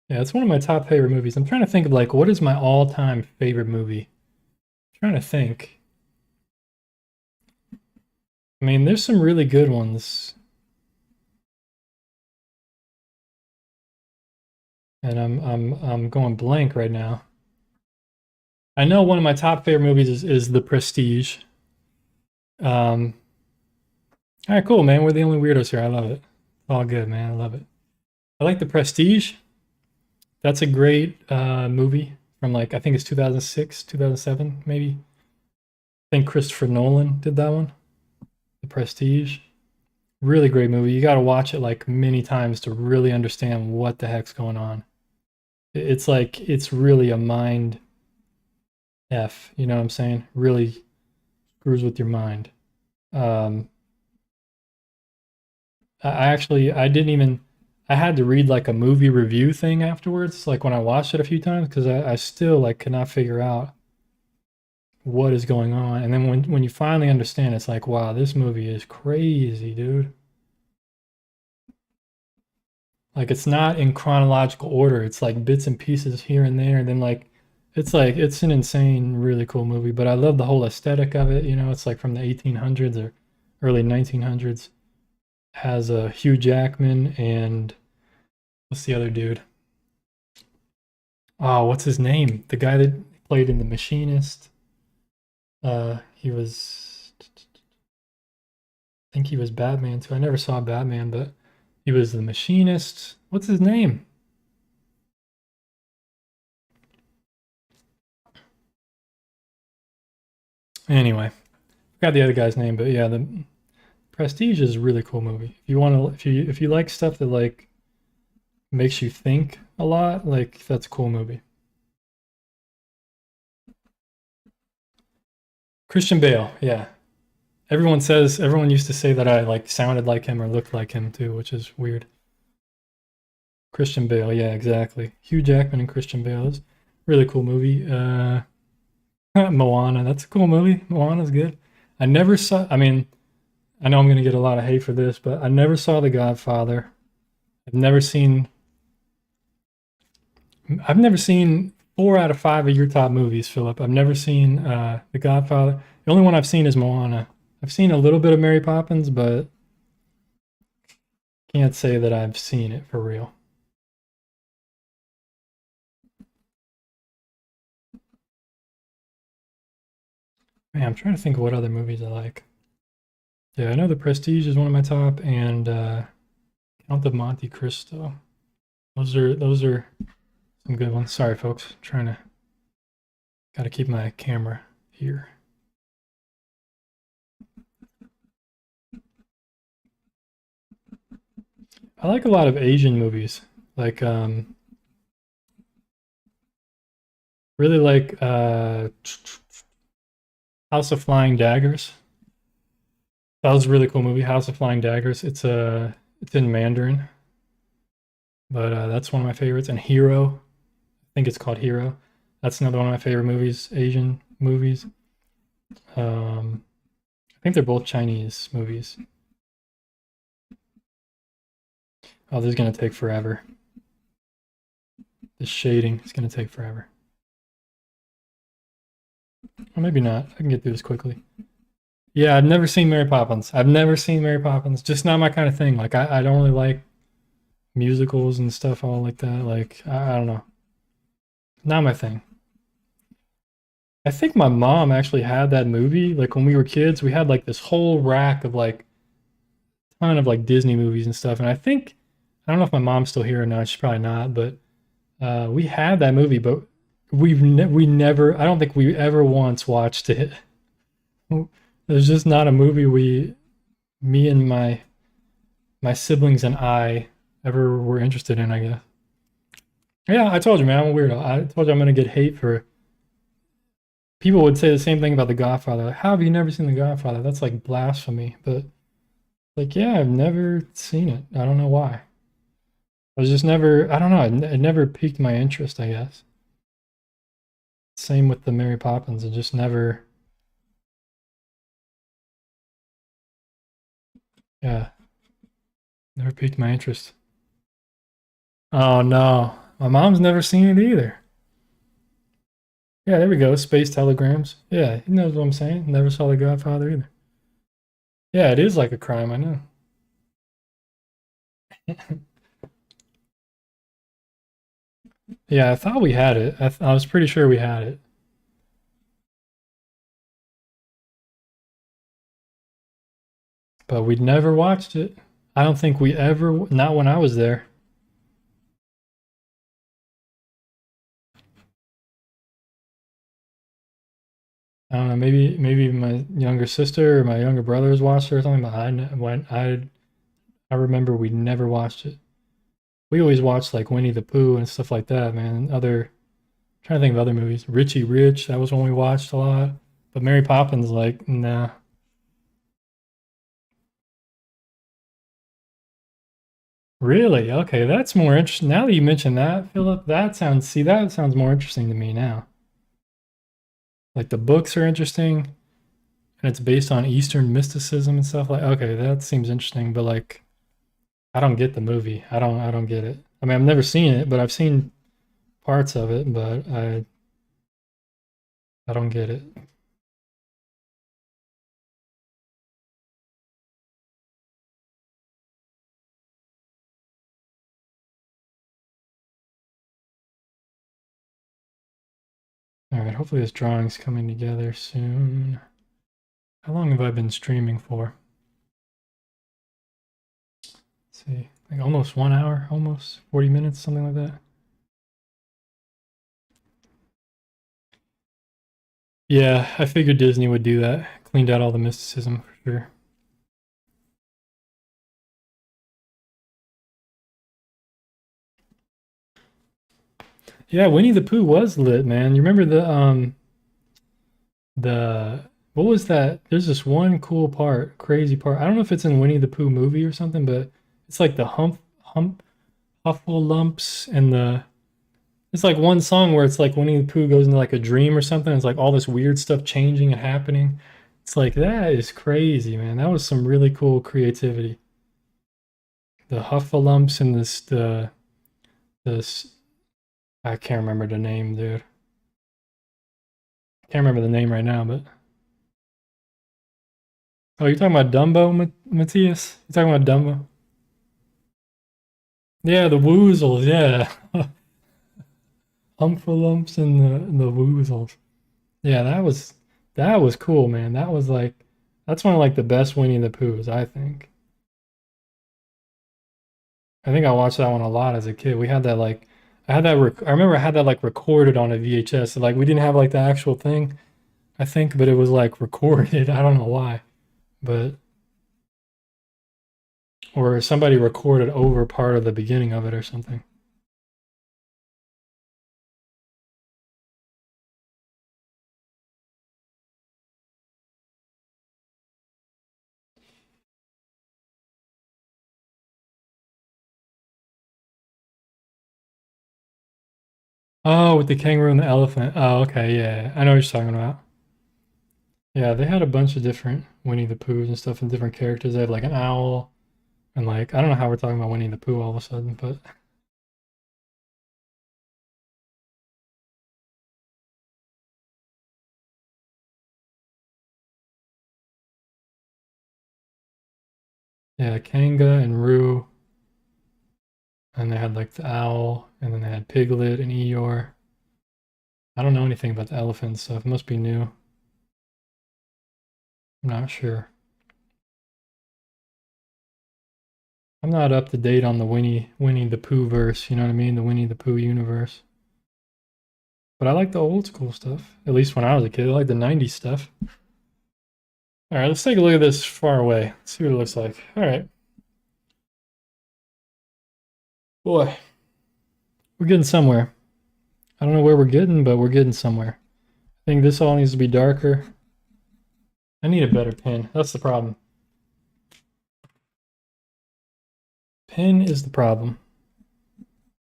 Yeah, it's one of my top favorite movies. I'm trying to think of like, what is my all-time favorite movie? I'm trying to think. I mean, there's some really good ones. And I'm going blank right now. I know one of my top favorite movies is The Prestige. All right, cool, man. We're the only weirdos here. I love it. All good, man. I love it. I like The Prestige. That's a great movie from like I think it's 2006, 2007, maybe. I think Christopher Nolan did that one. The Prestige. Really great movie. You got to watch it like many times to really understand what the heck's going on. It's like it's really a mind F, you know what I'm saying? Really screws with your mind. Um, I didn't even I had to read like a movie review thing afterwards, like when I watched it a few times, because I still like could not figure out what is going on. And then when you finally understand, it's like, wow, this movie is crazy, dude. Like it's not in chronological order. It's like bits and pieces here and there, and then like it's an insane, really cool movie. But I love the whole aesthetic of it. You know, it's like from the 1800s or early 1900s. Has a Hugh Jackman and what's the other dude? Oh, what's his name? The guy that played in The Machinist. He was, I think he was Batman too. I never saw Batman, but he was The Machinist. What's his name? Anyway, forgot the other guy's name, but yeah, the Prestige is a really cool movie. If you want to, if you like stuff that like makes you think a lot, like that's a cool movie. Christian Bale, yeah. Everyone used to say that I like sounded like him or looked like him too, which is weird. Christian Bale, yeah, exactly. Hugh Jackman and Christian Bale is really cool movie. Moana, that's a cool movie. Moana's good. I never saw. I mean, I know I'm gonna get a lot of hate for this, but I never saw The Godfather. I've never seen. I've never seen 4 out of 5 of your top movies, Philip. I've never seen The Godfather. The only one I've seen is Moana. I've seen a little bit of Mary Poppins, but can't say that I've seen it for real. Man, I'm trying to think of what other movies I like. Yeah, I know The Prestige is one of my top, and Count of Monte Cristo. Those are some good ones. Sorry, folks. Gotta keep my camera here. I like a lot of Asian movies. Like really like House of Flying Daggers. That was a really cool movie, House of Flying Daggers. It's in Mandarin, but that's one of my favorites. And Hero, I think it's called Hero. That's another one of my favorite movies, Asian movies. I think they're both Chinese movies. Oh, this is gonna take forever. The shading is gonna take forever. Or maybe not. I can get through this quickly. Yeah, I've never seen Mary Poppins. I've never seen Mary Poppins. Just not my kind of thing. Like I don't really like musicals and stuff all like that. Like I don't know. Not my thing. I think my mom actually had that movie. Like when we were kids, we had like this whole rack of like ton of like Disney movies and stuff. And I don't know if my mom's still here or not. She's probably not, but we had that movie, but we never. I don't think we ever once watched it. There's just not a movie me and my siblings and I ever were interested in, I guess. Yeah, I told you, man, I'm a weirdo. I told you I'm gonna get hate for. People would say the same thing about The Godfather. Like, how have you never seen The Godfather? That's like blasphemy. But like, yeah, I've never seen it. I don't know why. I was just never. I don't know. It never piqued my interest, I guess. Same with the Mary Poppins. It just never. Yeah, never piqued my interest. Oh no, my mom's never seen it either. Yeah, there we go. Space telegrams. Yeah, he knows what I'm saying. Never saw The Godfather either. Yeah, it is like a crime. I know. Yeah, I thought we had it. I was pretty sure we had it, but we'd never watched it. I don't think we ever. Not when I was there. I don't know. Maybe my younger sister or my younger brothers watched it or something. But I remember we never watched it. We always watched like Winnie the Pooh and stuff like that, man. Trying to think of other movies. Richie Rich, that was one we watched a lot. But Mary Poppins, like, nah. Really? Okay, that's more interesting. Now that you mention that, Philip, that sounds more interesting to me now. Like the books are interesting and it's based on Eastern mysticism and stuff like okay, that seems interesting, but like I don't get the movie. I don't get it. I mean, I've never seen it, but I've seen parts of it, but I don't get it. All right, hopefully this drawing's coming together soon. How long have I been streaming for? Let's see, like almost 1 hour, almost 40 minutes, something like that. Yeah, I figured Disney would do that. Cleaned out all the mysticism for sure. Yeah, Winnie the Pooh was lit, man. You remember the what was that? There's this one cool part, crazy part. I don't know if it's in Winnie the Pooh movie or something, but it's like the hump huffle lumps and the it's like one song where it's like Winnie the Pooh goes into like a dream or something. It's like all this weird stuff changing and happening. It's like that is crazy, man. That was some really cool creativity. The Huffalumps and this I can't remember the name, dude. I can't remember the name right now, but oh, you're talking about Dumbo, Matthias? You talking about Dumbo? Yeah, the Woozles, yeah. Humphalumps and the Woozles. Yeah, that was cool, man. That was like That's one of like the best Winnie the Poohs, I think. I think I watched that one a lot as a kid. We had that like, I had that. I remember I had that like recorded on a VHS. Like we didn't have like the actual thing, I think, but it was like recorded. I don't know why, but or somebody recorded over part of the beginning of it or something. Oh, with the kangaroo and the elephant. Oh, okay, yeah, I know what you're talking about. Yeah, they had a bunch of different Winnie the Poohs and stuff and different characters. They had like an owl and like I don't know how we're talking about Winnie the Pooh all of a sudden, but yeah, Kanga and Roo, and they had like the owl, and then they had Piglet and Eeyore. I don't know anything about the elephant stuff. It must be new. I'm not sure. I'm not up to date on the Winnie the Pooh verse. You know what I mean? The Winnie the Pooh universe. But I like the old school stuff. At least when I was a kid, I like the '90s stuff. All right, let's take a look at this far away. Let's see what it looks like. All right, boy, we're getting somewhere. I don't know where we're getting, but we're getting somewhere. I think this all needs to be darker. I need a better pen. That's the problem. Pen is the problem.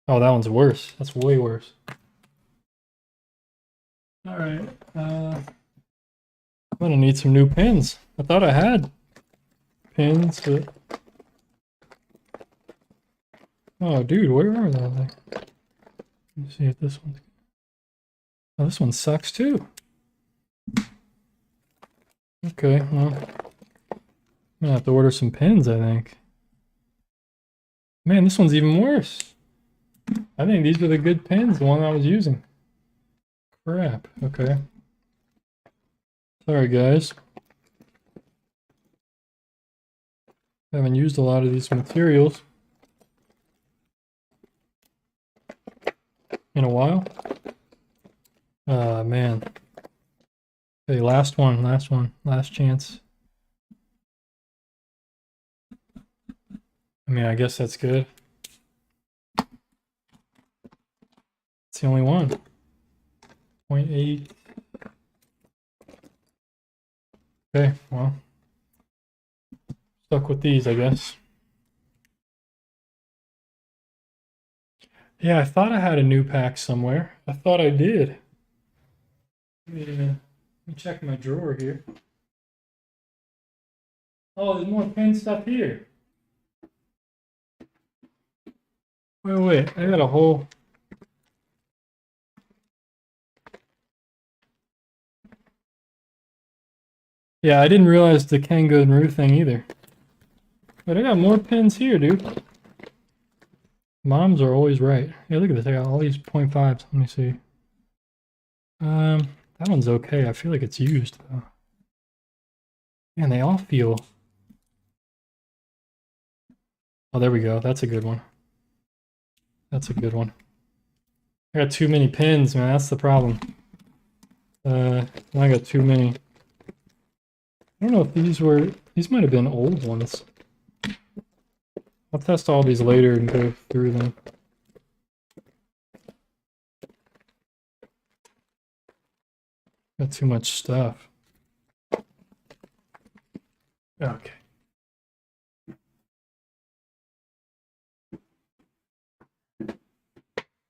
Oh, that one's worse. That's way worse. All right. I'm gonna need some new pens. I thought I had pens, but oh, dude, where are they? Let me see if this one's. Oh, this one sucks too. Okay, well, I'm gonna have to order some pens, I think. Man, this one's even worse. I think these were the good pens, the one I was using. Crap. Okay. Sorry, guys. I haven't used a lot of these materials in a while. Man. Okay, last one, last chance. I mean, I guess that's good. It's the only one. 0.8. Okay, well, stuck with these, I guess. Yeah, I thought I had a new pack somewhere. I thought I did. Let me check my drawer here. Oh, there's more pen stuff here. Wait. I got a whole. Yeah, I didn't realize the Kanga and Roo thing either. But I got more pens here, dude. Moms are always right. Hey, look at this. I got all these 0.5s. Let me see. That one's okay. I feel like it's used though. Man, they all feel. Oh, there we go. That's a good one. That's a good one. I got too many pins, man. That's the problem. I got too many. I don't know if these might have been old ones. I'll test all these later and go through them. Got too much stuff. Okay.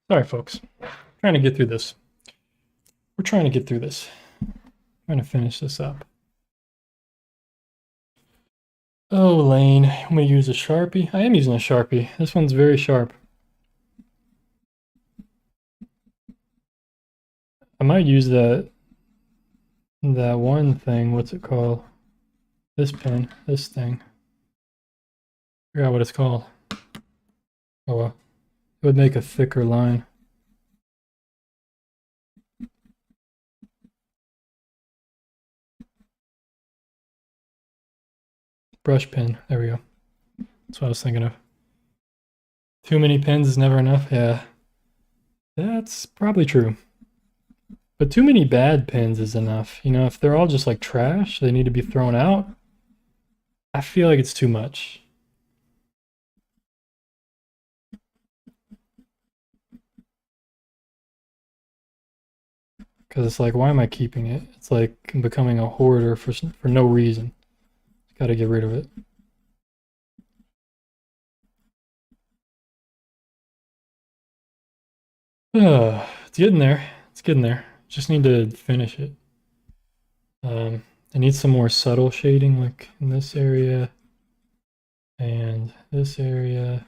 Sorry, folks. Trying to get through this. We're trying to get through this. Trying to finish this up. Oh, Lane, I'm gonna use a Sharpie. I am using a Sharpie. This one's very sharp. I might use that one thing. What's it called? This pen. This thing. I forgot what it's called. Oh well. It would make a thicker line. brush pen. There we go. That's what I was thinking of. Too many pens is never enough. Yeah, that's probably true. But too many bad pens is enough. You know, if they're all just like trash, they need to be thrown out. I feel like it's too much. Because it's like, why am I keeping it? It's like I'm becoming a hoarder for no reason. Got to get rid of it. It's getting there. It's getting there. Just need to finish it. I need some more subtle shading, like in this area and this area.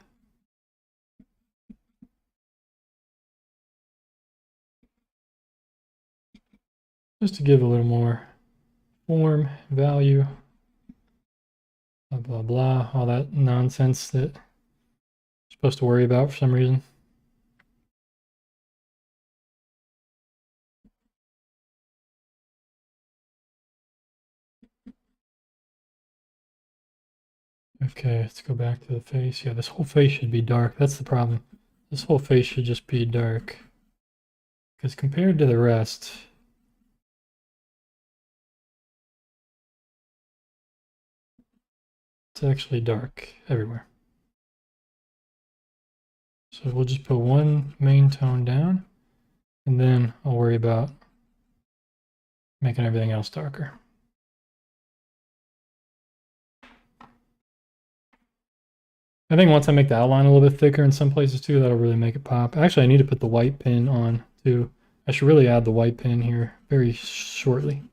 Just to give a little more form, value, blah, blah, blah, all that nonsense that you're supposed to worry about for some reason. Okay, let's go back to the face. Yeah, this whole face should be dark. That's the problem. This whole face should just be dark. Because compared to the rest, it's actually dark everywhere. So we'll just put one main tone down, and then I'll worry about making everything else darker. I think once I make the outline a little bit thicker in some places too, that'll really make it pop. Actually, I need to put the white pen on too. I should really add the white pen here very shortly,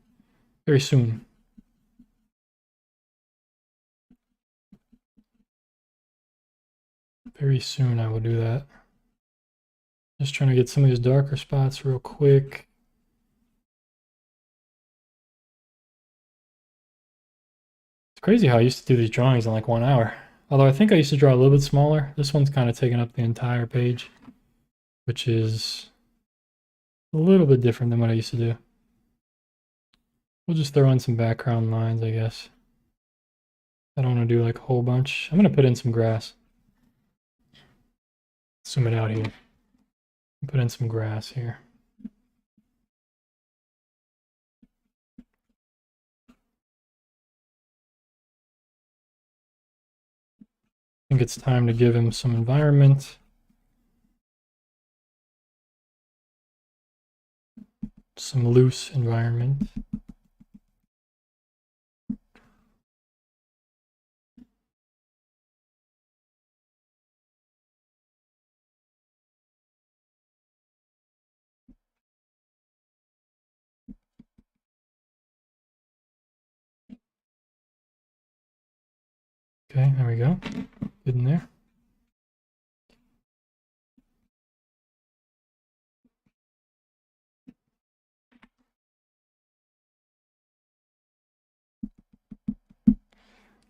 very soon. Very soon I will do that. Just trying to get some of these darker spots real quick. It's crazy how I used to do these drawings in like 1 hour. Although I think I used to draw a little bit smaller. This one's kind of taking up the entire page, which is a little bit different than what I used to do. We'll just throw in some background lines, I guess. I don't want to do like a whole bunch. I'm going to put in some grass. Zoom it out here. Put in some grass here. I think it's time to give him some environment. Some loose environment. Okay, there we go. Good in there.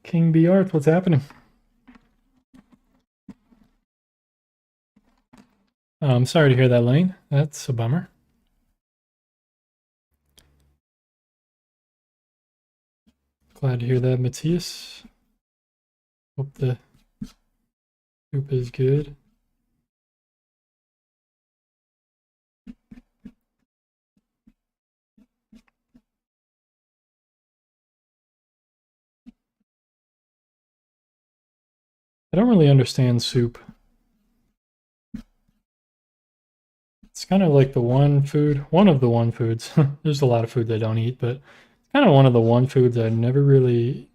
King B Art, what's happening? I'm sorry to hear that, Lane. That's a bummer. Glad to hear that, Matthias. Hope the soup is good. I don't really understand soup. It's kind of like the one of the one foods. There's a lot of foods I don't eat, but it's kind of one of the one foods I never really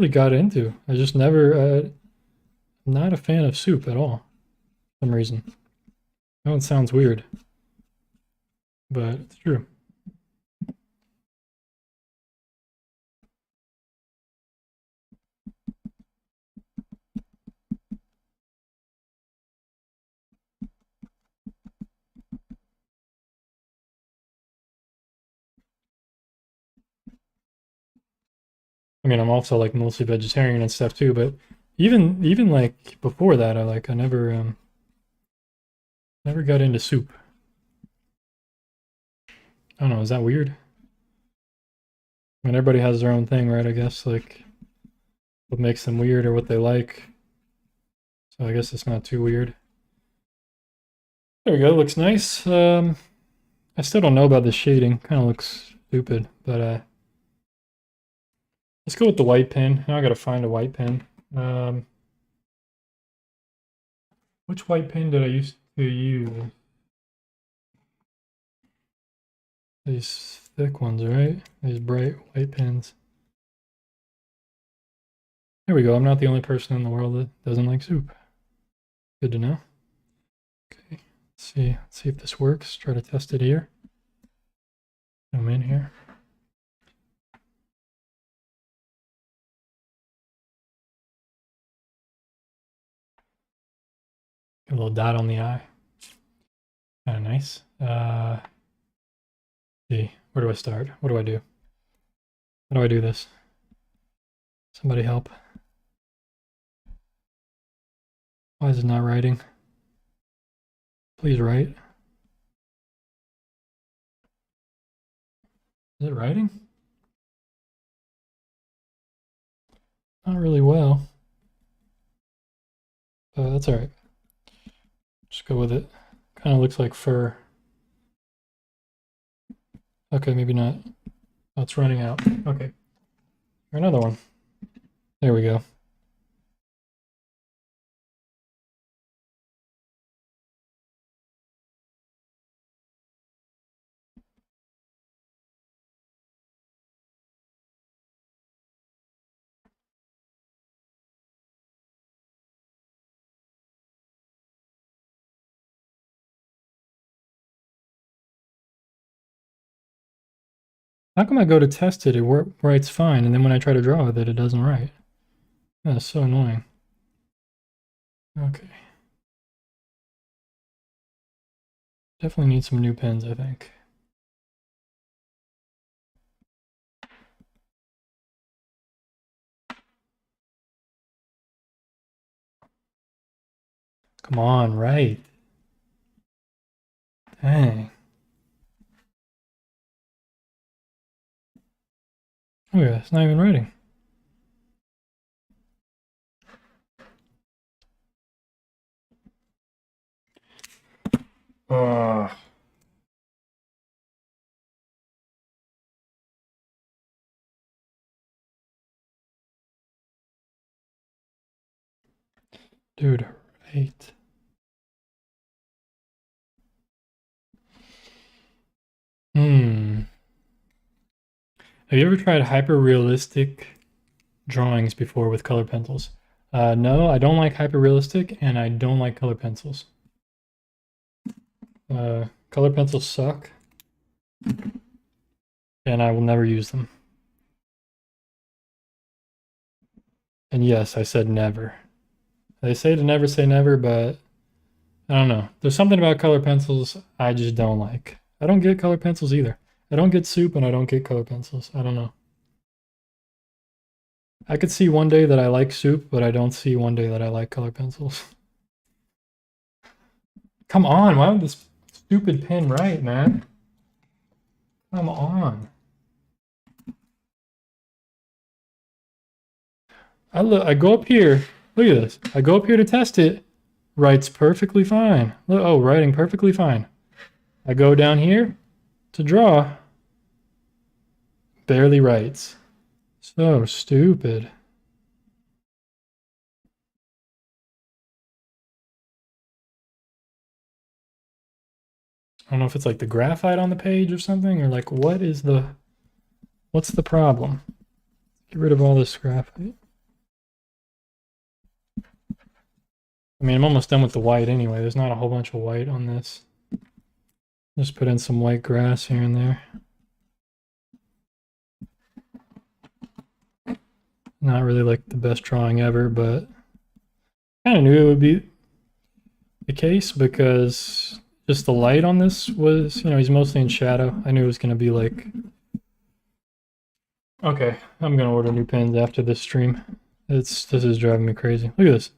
got into. I just never, I'm not a fan of soup at all, for some reason. I know it sounds weird, but it's true. I mean, I'm also like mostly vegetarian and stuff too, but even like before that, I never got into soup. I don't know, is that weird? I mean, everybody has their own thing, right? I guess, like, what makes them weird or what they like. So I guess it's not too weird. There we go, looks nice. I still don't know about the shading. Kind of looks stupid, but let's go with the white pen. Now I gotta find a white pen. Which white pen did I used to use? These thick ones, right? These bright white pens. There we go. I'm not the only person in the world that doesn't like soup. Good to know. Okay, let's see if this works. Try to test it here. Come in here. Get a little dot on the eye. Kind of nice. See, where do I start? What do I do? How do I do this? Somebody help. Why is it not writing? Please write. Is it writing? Not really well. That's alright. Just go with it. Kind of looks like fur. Okay, maybe not. Oh, it's running out. Okay. Another one. There we go. How come I go to test it, it writes fine, and then when I try to draw with it, it doesn't write? That's so annoying. Okay. Definitely need some new pens, I think. Come on, right. Dang. Oh yeah, it's not even writing. Ugh. Dude, right. Have you ever tried hyper-realistic drawings before with color pencils? No, I don't like hyper-realistic, and I don't like color pencils. Color pencils suck, and I will never use them. And yes, I said never. They say to never say never, but I don't know. There's something about color pencils I just don't like. I don't get color pencils either. I don't get soup and I don't get color pencils. I don't know. I could see one day that I like soup, but I don't see one day that I like color pencils. Come on, why would this stupid pen write, man? Come on. I go up here. Look at this. I go up here to test it. Writes perfectly fine. Look, oh, writing perfectly fine. I go down here to draw. Barely writes. So stupid. I don't know if it's like the graphite on the page or something, or like what's the problem? Get rid of all this graphite. I mean, I'm almost done with the white anyway. There's not a whole bunch of white on this. Just put in some white grass here and there. Not really like the best drawing ever, but I kind of knew it would be the case because just the light on this was, he's mostly in shadow. I knew it was going to be like... Okay, I'm going to order new pens after this stream. This is driving me crazy. Look at this.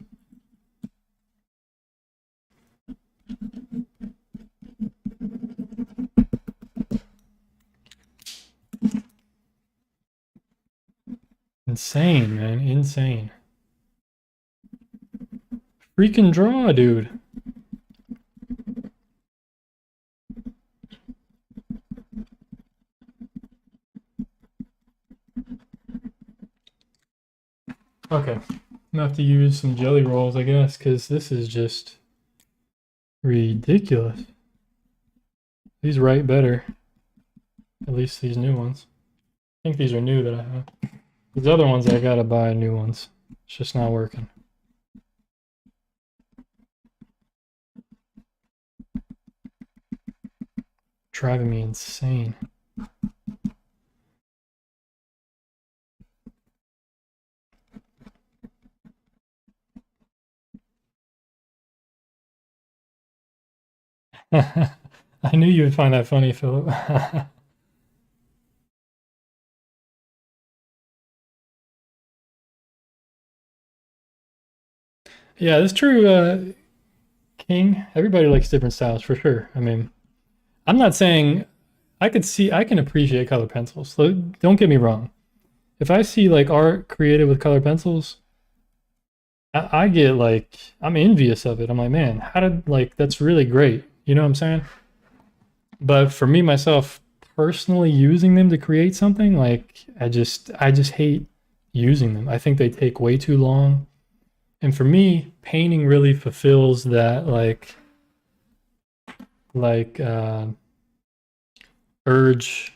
Insane, man. Insane. Freaking draw, dude. Okay. I'm gonna have to use some jelly rolls, I guess, because this is just ridiculous. These write better. At least these new ones. I think these are new that I have. These other ones, I gotta buy new ones. It's just not working. Driving me insane. I knew you would find that funny, Philip. Yeah, it's true, King. Everybody likes different styles for sure. I mean, I'm not saying I can appreciate color pencils. So don't get me wrong. If I see like art created with color pencils, I get like I'm envious of it. I'm like, man, how did like that's really great. You know what I'm saying? But for me myself, personally using them to create something, like I just hate using them. I think they take way too long. And for me, painting really fulfills that like urge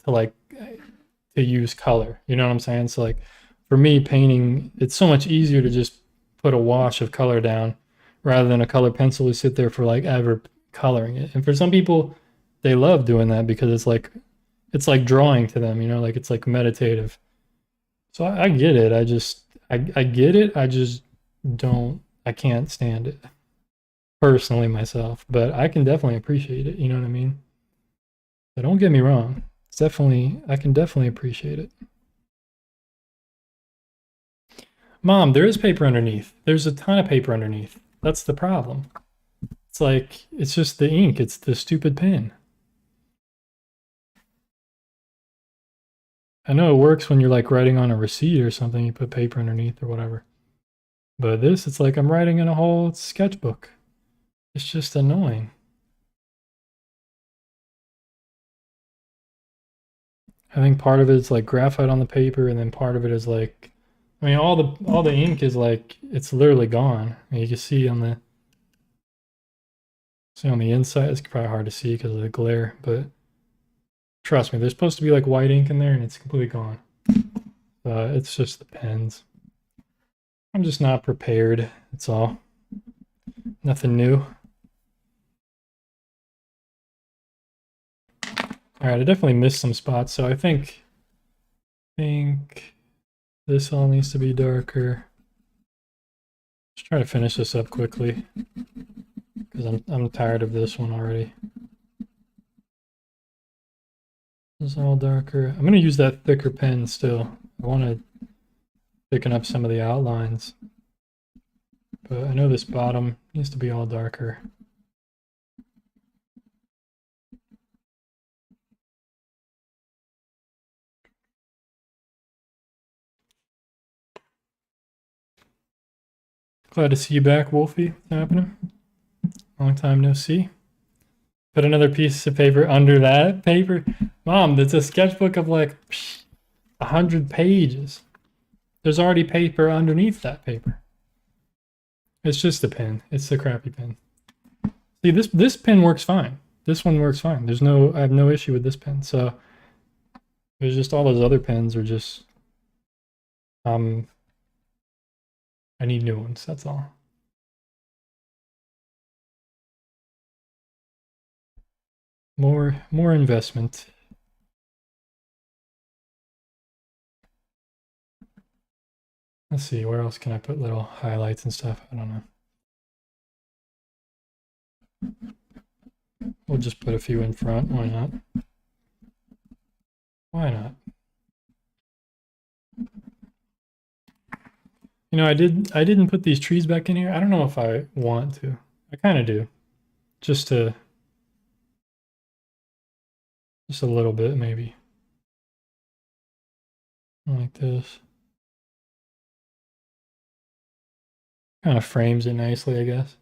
to like to use color. You know what I'm saying? So like for me, painting, it's so much easier to just put a wash of color down rather than a color pencil to sit there for like ever coloring it. And for some people, they love doing that because it's like drawing to them, you know, like it's like meditative. So I get it. I get it. I just don't I can't stand it personally myself, but I can definitely appreciate it, you know what I mean? So don't get me wrong. It's definitely I can definitely appreciate it. Mom, there is paper underneath. There's a ton of paper underneath. That's the problem. It's like it's just the ink. It's the stupid pen. I know it works when you're like writing on a receipt or something. You put paper underneath or whatever. But this, it's like I'm writing in a whole sketchbook. It's just annoying. I think part of it is like graphite on the paper, and then part of it is like, I mean, all the ink is like it's literally gone. I mean, you can see on the inside. It's probably hard to see because of the glare, but trust me, there's supposed to be like white ink in there, and it's completely gone. It's just the pens. I'm just not prepared. That's all. Nothing new. All right, I definitely missed some spots, so I think this all needs to be darker. Just try to finish this up quickly because I'm tired of this one already. This is all darker. I'm gonna use that thicker pen still. I want to thicken up some of the outlines, but I know this bottom needs to be all darker. Glad to see you back, Wolfie. What's happening? Long time no see. Put another piece of paper under that paper. Mom, that's a sketchbook of like 100 pages. There's already paper underneath that paper. It's just a pen. It's the crappy pen. See, this pen works fine. This one works fine. I have no issue with this pen. So there's just all those other pens are just I need new ones, that's all. More investment. Let's see, where else can I put little highlights and stuff? I don't know. We'll just put a few in front. Why not? Why not? You know, I didn't put these trees back in here. I don't know if I want to. I kind of do. Just a little bit maybe. Like this. Kind of frames it nicely, I guess.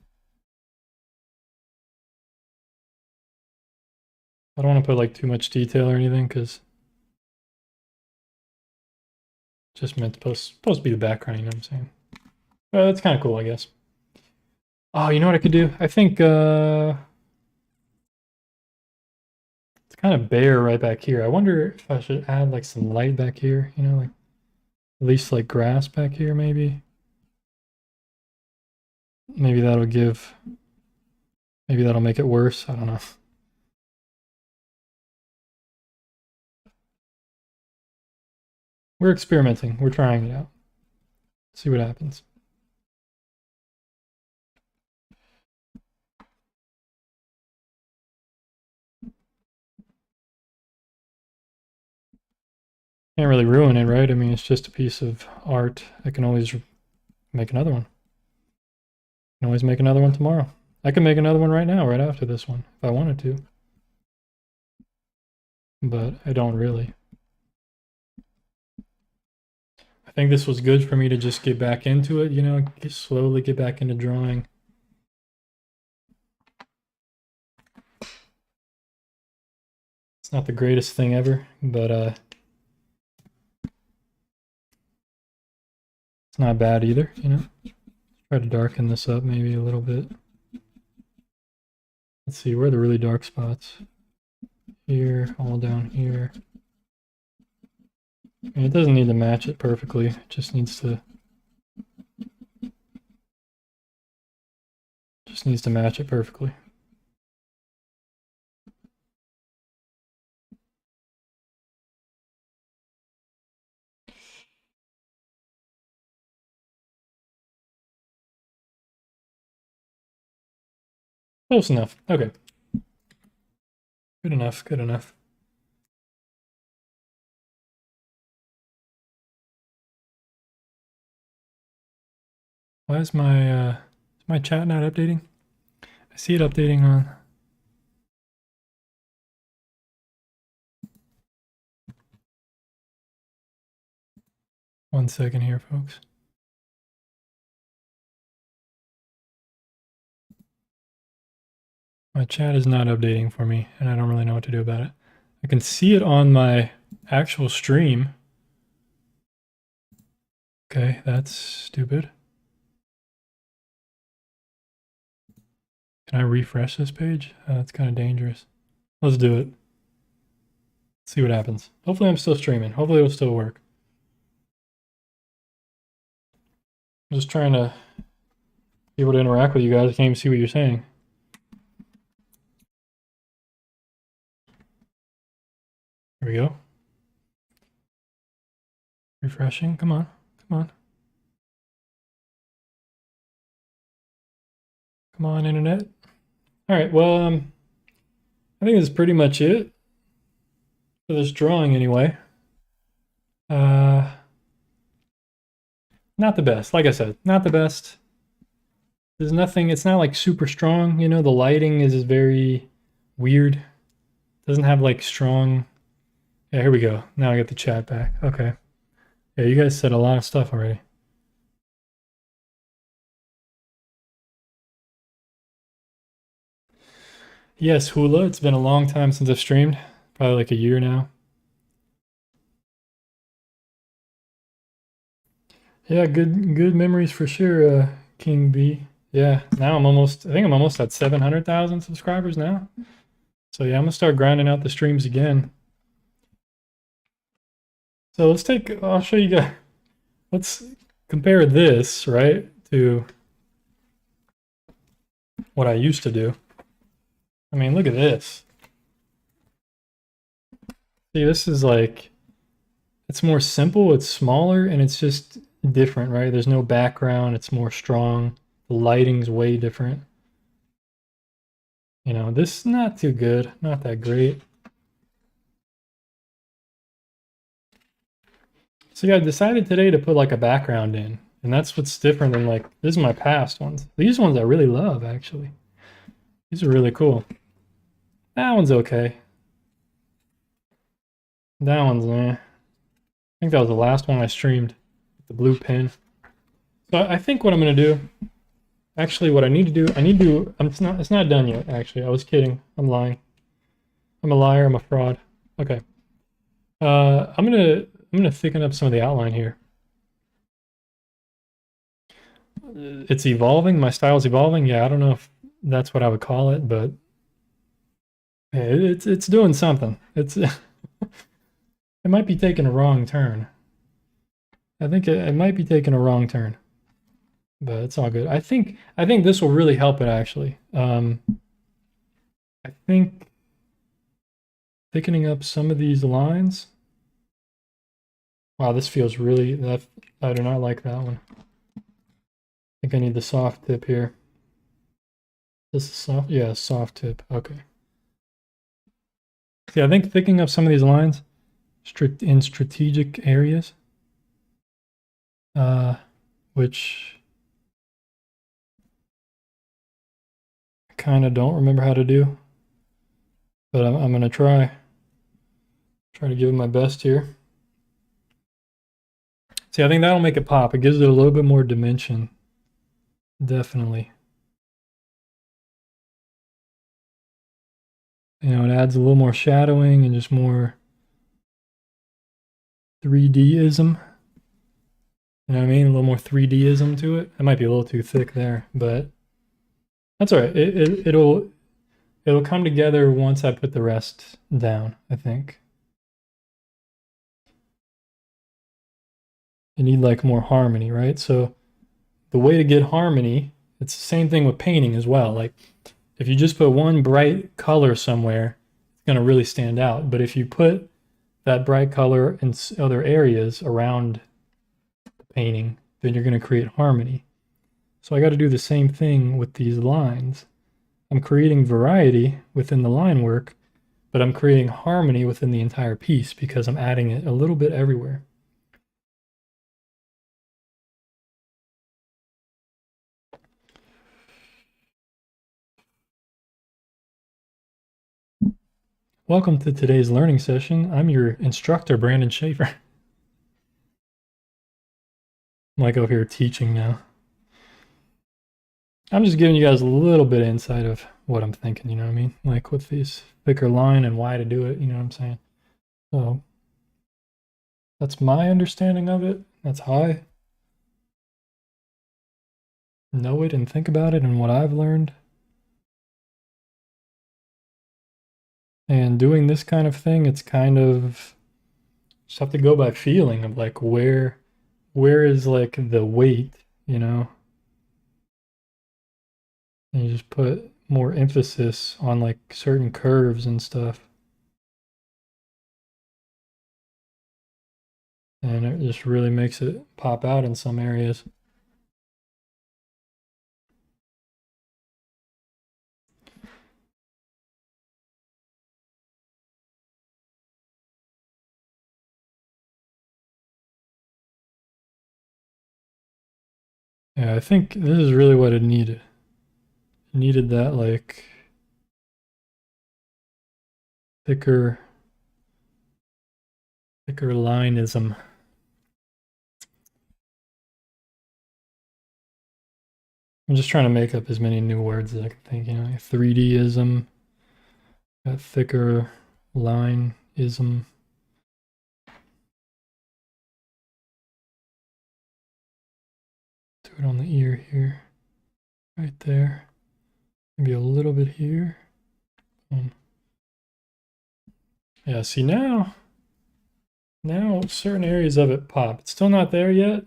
I don't want to put like too much detail or anything because just meant supposed to be the background, you know what I'm saying? That's kind of cool, I guess. Oh, you know what I could do? I think it's kind of bare right back here. I wonder if I should add like some light back here, you know, like at least like grass back here maybe. Maybe that'll make it worse. I don't know. We're experimenting. We're trying it out. See what happens. Can't really ruin it, right? I mean, it's just a piece of art. I can always make another one. I can always make another one tomorrow. I can make another one right now, right after this one, if I wanted to. But I don't really. I think this was good for me to just get back into it, you know, slowly get back into drawing. It's not the greatest thing ever, but it's not bad either, you know. Try to darken this up maybe a little bit. Let's see, where are the really dark spots? Here, all down here. And it doesn't need to match it perfectly, it just needs to match it perfectly. Close enough. Okay. Good enough, good enough. Why is my chat not updating? I see it updating on. One second here, folks. My chat is not updating for me, and I don't really know what to do about it. I can see it on my actual stream. Okay, that's stupid. Can I refresh this page? That's kind of dangerous. Let's do it. See what happens. Hopefully I'm still streaming. Hopefully it'll still work. I'm just trying to be able to interact with you guys. I can't even see what you're saying. There we go. Refreshing. Come on. Come on. Come on, internet. All right. Well, I think that's pretty much it for this drawing anyway. Not the best. Like I said, not the best. There's nothing, it's not like super strong, you know, the lighting is very weird. Doesn't have like strong. Yeah, here we go. Now I get the chat back. Okay. Yeah, you guys said a lot of stuff already. Yes, Hula. It's been a long time since I've streamed. Probably like a year now. Yeah, good memories for sure, King B. Yeah, now I think I'm almost at 700,000 subscribers now. So yeah, I'm gonna start grinding out the streams again. So I'll show you guys, let's compare this, right, to what I used to do. I mean, look at this. See, this is like, it's more simple, it's smaller, and it's just different, right? There's no background, it's more strong. The lighting's way different. You know, this is not too good, not that great. So yeah, I decided today to put like a background in, and that's what's different than like, this is my past ones. These ones I really love, actually. These are really cool. That one's okay. That one's meh. think that was the last one I streamed with the blue pen. So I think what I'm gonna do, actually what I need to do, it's not done yet, actually. I was kidding. I'm lying. I'm a liar, I'm a fraud. Okay. I'm gonna thicken up some of the outline here. It's evolving, my style's evolving. Yeah, I don't know if that's what I would call it, but it's doing something. It's it might be taking a wrong turn. I think it might be taking a wrong turn, but it's all good. I think this will really help it actually. I think thickening up some of these lines. Wow, this feels really, I do not like that one. I think I need the soft tip here. This is soft, yeah, soft tip, okay. See, I think thickening up some of these lines in strategic areas, which I kind of don't remember how to do, but I'm gonna try to give it my best here. See, I think that'll make it pop. It gives it a little bit more dimension, definitely. You know, it adds a little more shadowing and just more 3D-ism. You know what I mean? A little more 3D-ism to it. It might be a little too thick there, but that's all right. It'll come together once I put the rest down, I think. You need like more harmony, right? So the way to get harmony, it's the same thing with painting as well. Like if you just put one bright color somewhere, it's going to really stand out. But if you put that bright color in other areas around the painting, then you're going to create harmony. So I got to do the same thing with these lines. I'm creating variety within the line work, but I'm creating harmony within the entire piece because I'm adding it a little bit everywhere. Welcome to today's learning session. I'm your instructor, Brandon Schaefer. I'm like over here teaching now. I'm just giving you guys a little bit of insight of what I'm thinking, you know what I mean? Like with these thicker line and why to do it, you know what I'm saying? So that's my understanding of it. That's how I know it and think about it and what I've learned. And doing this kind of thing, it's kind of just have to go by feeling of like where is like the weight, you know? And you just put more emphasis on like certain curves and stuff. And it just really makes it pop out in some areas. Yeah, I think this is really what it needed. It needed that like thicker lineism. I'm just trying to make up as many new words as I can think, you know, 3D-ism, that thicker line-ism. Do it on the ear here, right there. Maybe a little bit here. Yeah, see now certain areas of it pop. It's still not there yet.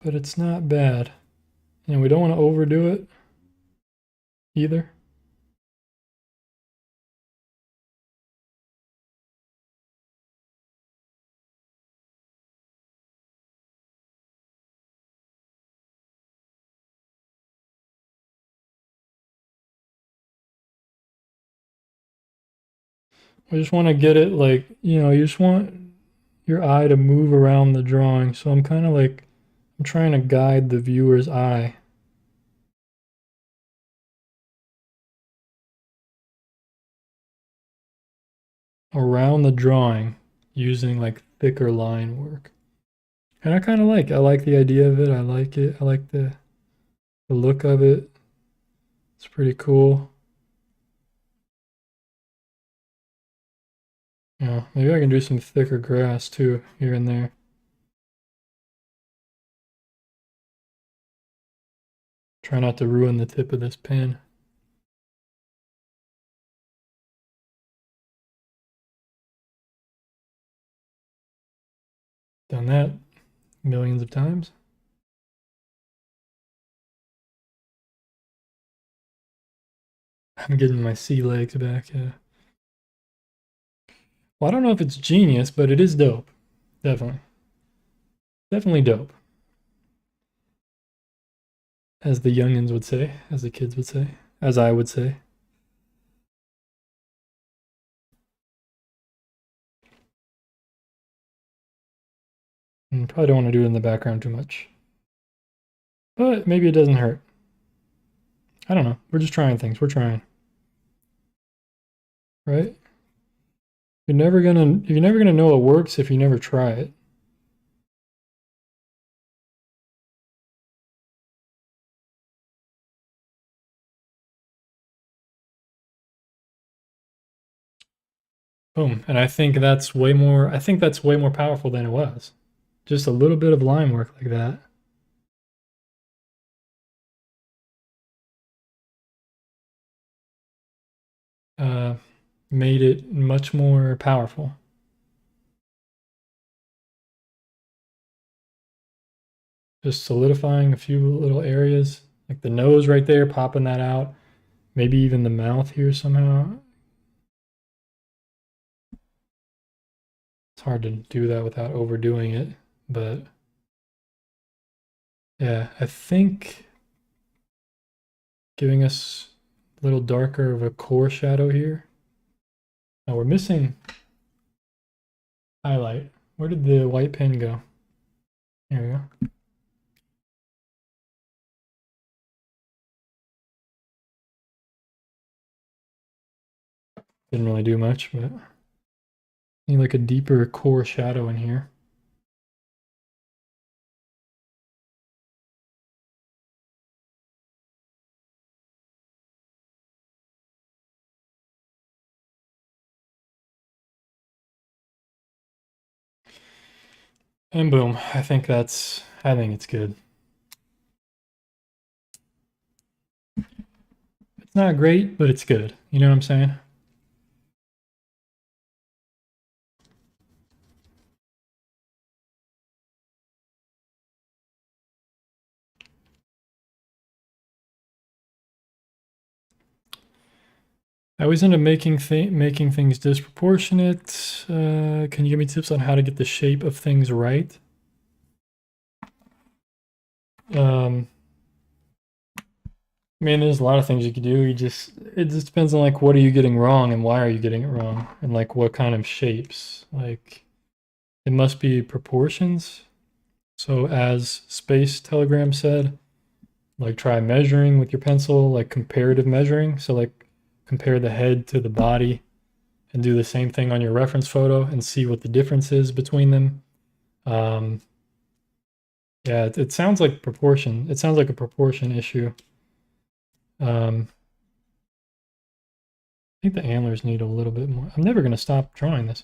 But it's not bad. And we don't want to overdo it either. I just want to get it like, you know, you just want your eye to move around the drawing. So I'm kind of like, I'm trying to guide the viewer's eye. around the drawing using like thicker line work. And I like the idea of it. I like it. I like the look of it. It's pretty cool. Yeah, maybe I can do some thicker grass too here and there. Try not to ruin the tip of this pen. Done that millions of times. I'm getting my sea legs back. Yeah. Well, I don't know if it's genius, but it is dope. Definitely. Definitely dope. As the youngins would say, as the kids would say, as I would say. And probably don't want to do it in the background too much. But maybe it doesn't hurt. I don't know. We're just trying things. We're trying. Right? You're never gonna know it works if you never try it. Boom. And I think that's way more powerful than it was. Just a little bit of line work like that. Made it much more powerful. Just solidifying a few little areas, like the nose right there, popping that out. Maybe even the mouth here somehow. It's hard to do that without overdoing it, but yeah, I think giving us a little darker of a core shadow here. Now we're missing highlight. Where did the white pen go? There we go. Didn't really do much, but need like a deeper core shadow in here. And boom, I think it's good. It's not great, but it's good. You know what I'm saying? I always end up making things disproportionate. Can you give me tips on how to get the shape of things right? I mean, there's a lot of things you could do. It just depends on like what are you getting wrong and why are you getting it wrong and like what kind of shapes. Like it must be proportions. So as Space Telegram said, like try measuring with your pencil, like comparative measuring. So like compare the head to the body and do the same thing on your reference photo and see what the difference is between them. Yeah, it sounds like proportion. It sounds like a proportion issue. I think the antlers need a little bit more. I'm never going to stop drawing this.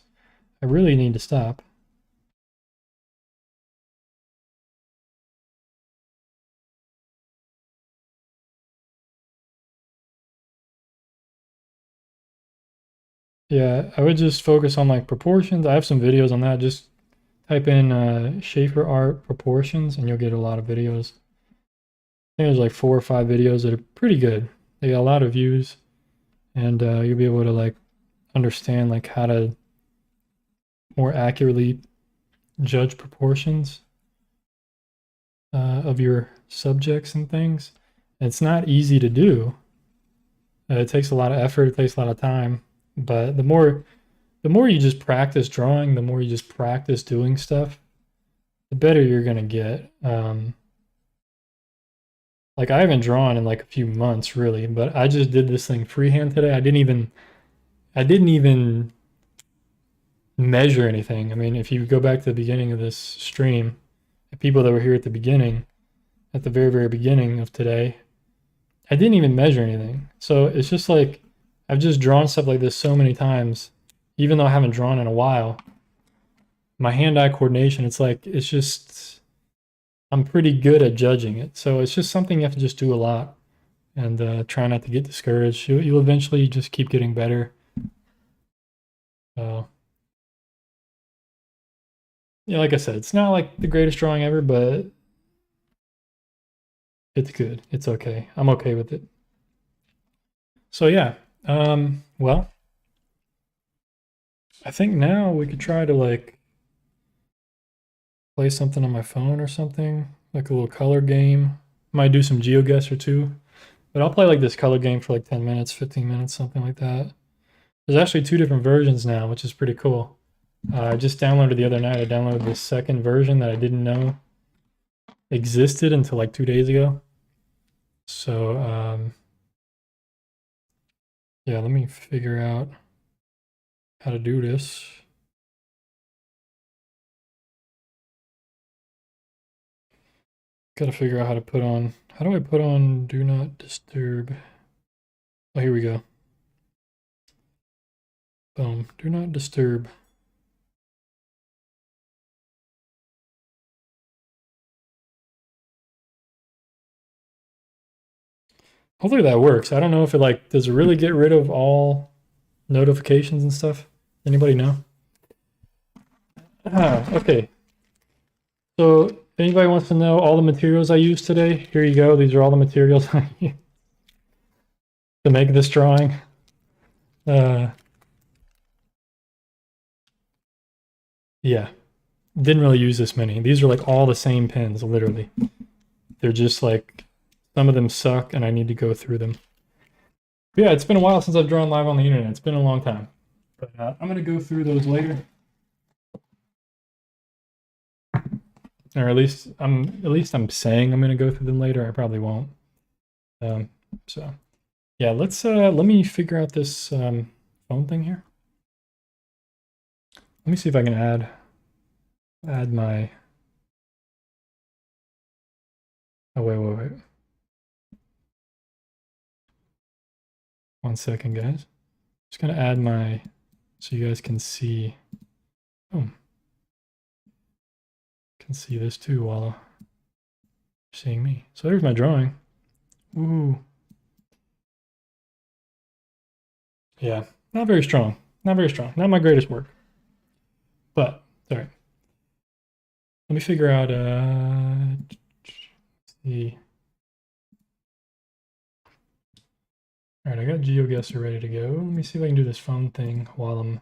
I really need to stop. Yeah, I would just focus on like proportions. I have some videos on that. Just type in SchaeferArt proportions and you'll get a lot of videos. I think there's like 4 or 5 videos that are pretty good. They got a lot of views and you'll be able to like understand like how to more accurately judge proportions of your subjects and things. And it's not easy to do. It takes a lot of effort. It takes a lot of time. But the more you just practice drawing, the more you just practice doing stuff, the better you're gonna get. Like I haven't drawn in like a few months really, but I just did this thing freehand today. I didn't even measure anything. I mean, if you go back to the beginning of this stream, the people that were here at the beginning, at the very, very beginning of today, I didn't even measure anything. So it's just like, I've just drawn stuff like this so many times, even though I haven't drawn in a while. My hand-eye coordination, it's like, it's just, I'm pretty good at judging it. So it's just something you have to just do a lot and try not to get discouraged. You'll eventually just keep getting better. Yeah, like I said, it's not like the greatest drawing ever, but it's good. It's okay. I'm okay with it. So yeah, well, I think now we could try to like play something on my phone or something, like a little color game. Might do some GeoGuessr too, but I'll play like this color game for like 10 minutes, 15 minutes, something like that. There's actually 2 different versions now, which is pretty cool. I just downloaded the other night. I downloaded the second version that I didn't know existed until like 2 days ago. So yeah, let me figure out how to do this. Got to figure out how to put on, how do I put on do not disturb? Oh, here we go. Boom, do not disturb. Hopefully that works. I don't know if it like, does it really get rid of all notifications and stuff? Anybody know? Okay. So if anybody wants to know all the materials I used today, here you go. These are all the materials I used to make this drawing. Yeah, didn't really use this many. These are like all the same pens, literally. They're just like, some of them suck and I need to go through them. But yeah, it's been a while since I've drawn live on the internet. It's been a long time. But I'm going to go through those later. Or at least I'm saying I'm going to go through them later. I probably won't. So yeah, let me figure out this phone thing here. Let me see if I can add my, oh wait. 1 second, guys. Just gonna add my, so you guys can see, can see this too while you're seeing me. So there's my drawing. Ooh. Yeah, not very strong. Not very strong. Not my greatest work. But, all right. Let me figure out, let's see. All right, I got GeoGuessr ready to go. Let me see if I can do this phone thing while I'm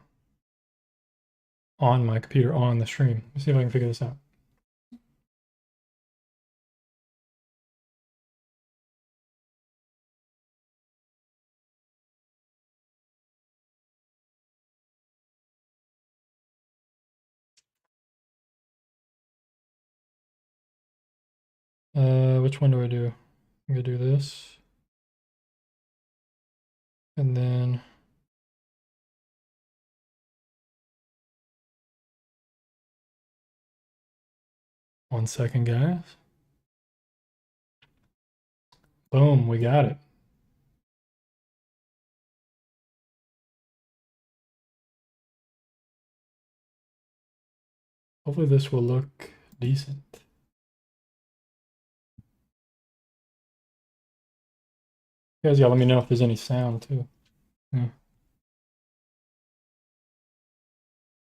on my computer on the stream. Let's see if I can figure this out. Which one do I do? I'm gonna do this. And then one second, guys. Boom, we got it. Hopefully this will look decent. You guys gotta let me know if there's any sound too. Yeah.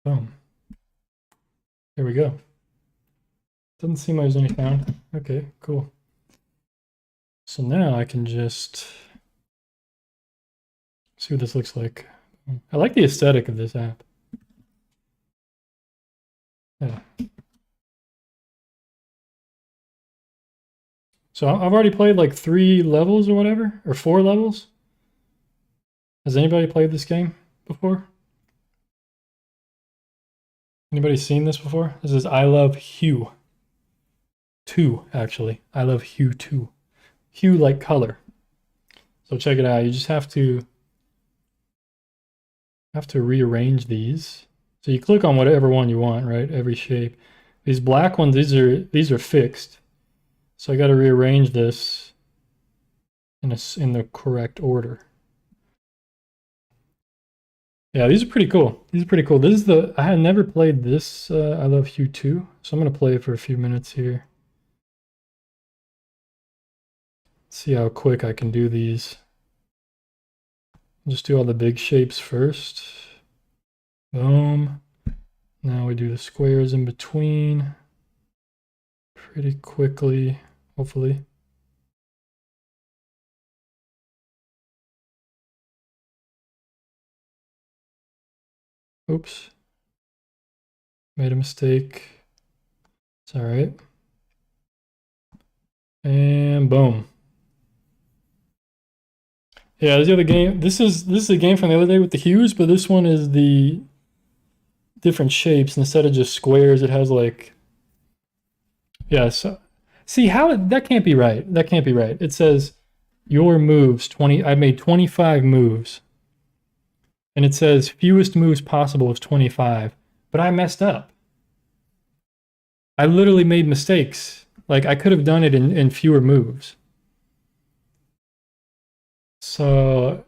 Boom. There we go. Doesn't seem like there's any sound. Okay, cool. So now I can just see what this looks like. I like the aesthetic of this app. Yeah. So I've already played like 3 levels or whatever, or 4 levels. Has anybody played this game before? Anybody seen this before? This is I Love Hue 2, actually. I Love Hue 2. Hue like color. So check it out. You just have to rearrange these So you click on whatever one you want, right? Every shape. These black ones, these are fixed. So I got to rearrange this in the correct order. Yeah, these are pretty cool. These are pretty cool. This is I had never played this I Love Hue 2, so I'm gonna play it for a few minutes here. See how quick I can do these. Just do all the big shapes first. Boom. Now we do the squares in between pretty quickly, hopefully. Oops. Made a mistake. It's all right. And boom. Yeah, this is the other game. This is a game from the other day with the hues, but this one is the different shapes. Instead of just squares, it has like, yeah, so see how that can't be right. That can't be right. It says your moves 20. I made 25 moves. And it says fewest moves possible is 25. But I messed up. I literally made mistakes. Like I could have done it in fewer moves. So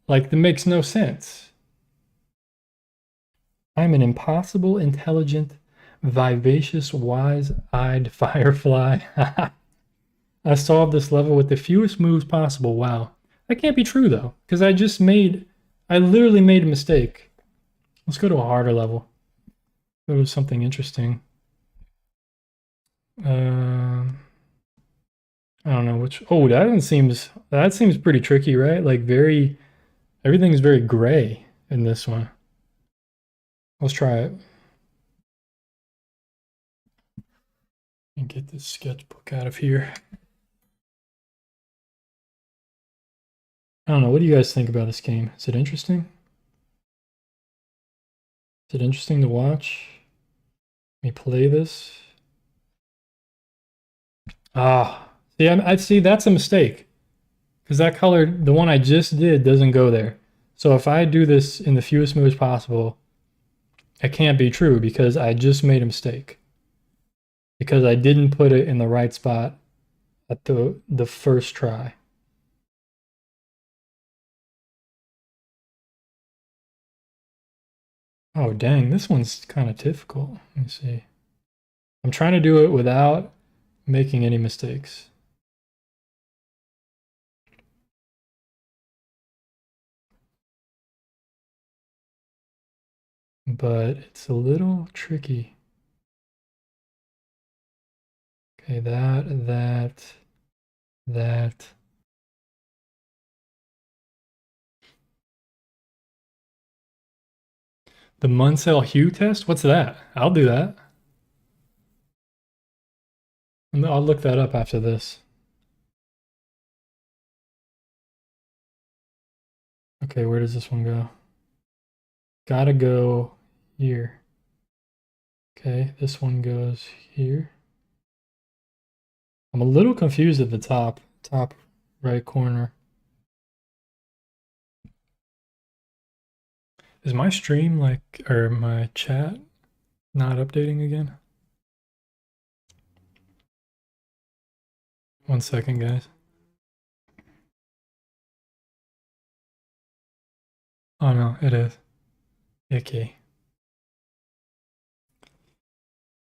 like that makes no sense. I'm an impossible, intelligent, vivacious, wise-eyed firefly. I solved this level with the fewest moves possible. Wow. That can't be true though, because I literally made a mistake. Let's go to a harder level. Go to something interesting. I don't know which. Oh, that seems pretty tricky, right? Like everything's very gray in this one. Let's try it. And get this sketchbook out of here. I don't know. What do you guys think about this game? Is it interesting? Is it interesting to watch me play this? Ah, see, I see that's a mistake because that color, the one I just did, doesn't go there. So if I do this in the fewest moves possible, it can't be true because I just made a mistake because I didn't put it in the right spot at the first try. Oh, dang, this one's kind of difficult. Let me see. I'm trying to do it without making any mistakes. But it's a little tricky. Okay, that. The Munsell hue test? What's that? I'll do that. And I'll look that up after this. Okay, where does this one go? Gotta go here. Okay, this one goes here. I'm a little confused at the top right corner. Is my stream or my chat not updating again? 1 second, guys. Oh no, it is. Okay.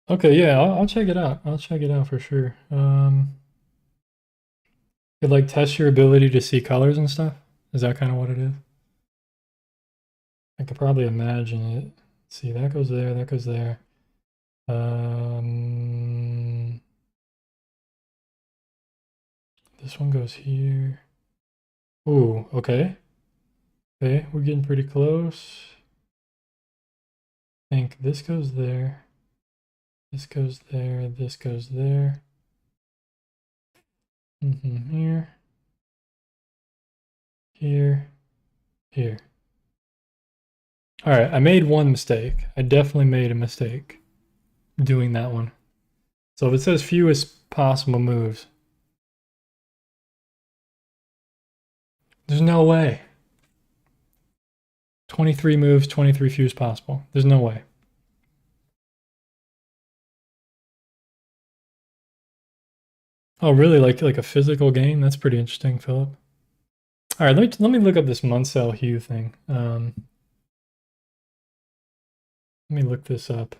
Okay, yeah, I'll check it out. I'll check it out for sure. It like tests your ability to see colors and stuff. Is that kind of what it is? I could probably imagine it. See, that goes there, that goes there. This one goes here. Ooh, okay. Okay, we're getting pretty close. I think this goes there. This goes there, this goes there. Here. Here. Here. All right, I made one mistake. I definitely made a mistake doing that one. So if it says fewest possible moves, there's no way. 23 moves, 23 fuse possible. There's no way. Oh, really? Like a physical game? That's pretty interesting, Philip. All right, let me look up this Munsell hue thing. Let me look this up.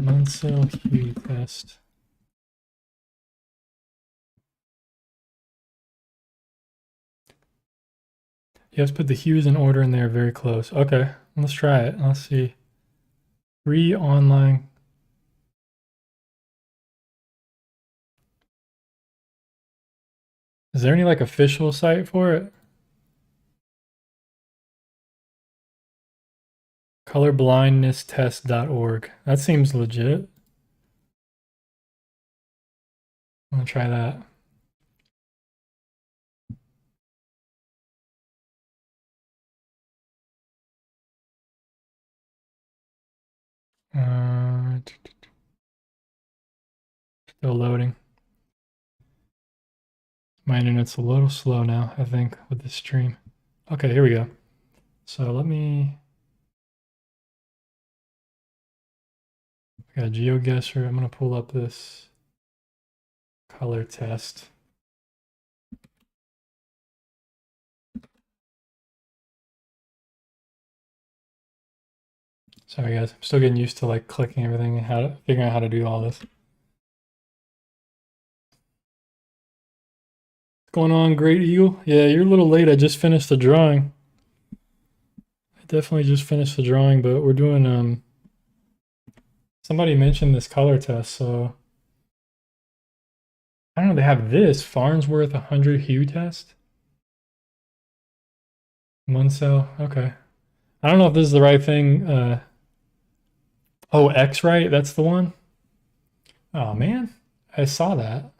Munsell hue test. You have to put the hues in order and they're very close. Okay, let's try it. Let's see. Free online. Is there any like official site for it? Colorblindnesstest.org. That seems legit. I'm gonna try that. Still loading. My internet's a little slow now, I think, with this stream. Okay, here we go. So let me. We got GeoGuessr. I'm gonna pull up this color test. Sorry guys, I'm still getting used to like clicking everything and figuring out how to do all this. What's going on, Great Eagle? Yeah, you're a little late. I just finished the drawing. I definitely just finished the drawing, but we're doing somebody mentioned this color test, so I don't know, they have this Farnsworth 100 hue test. Munsell, okay. I don't know if this is the right thing. Oh, X, right? That's the one? Oh man, I saw that.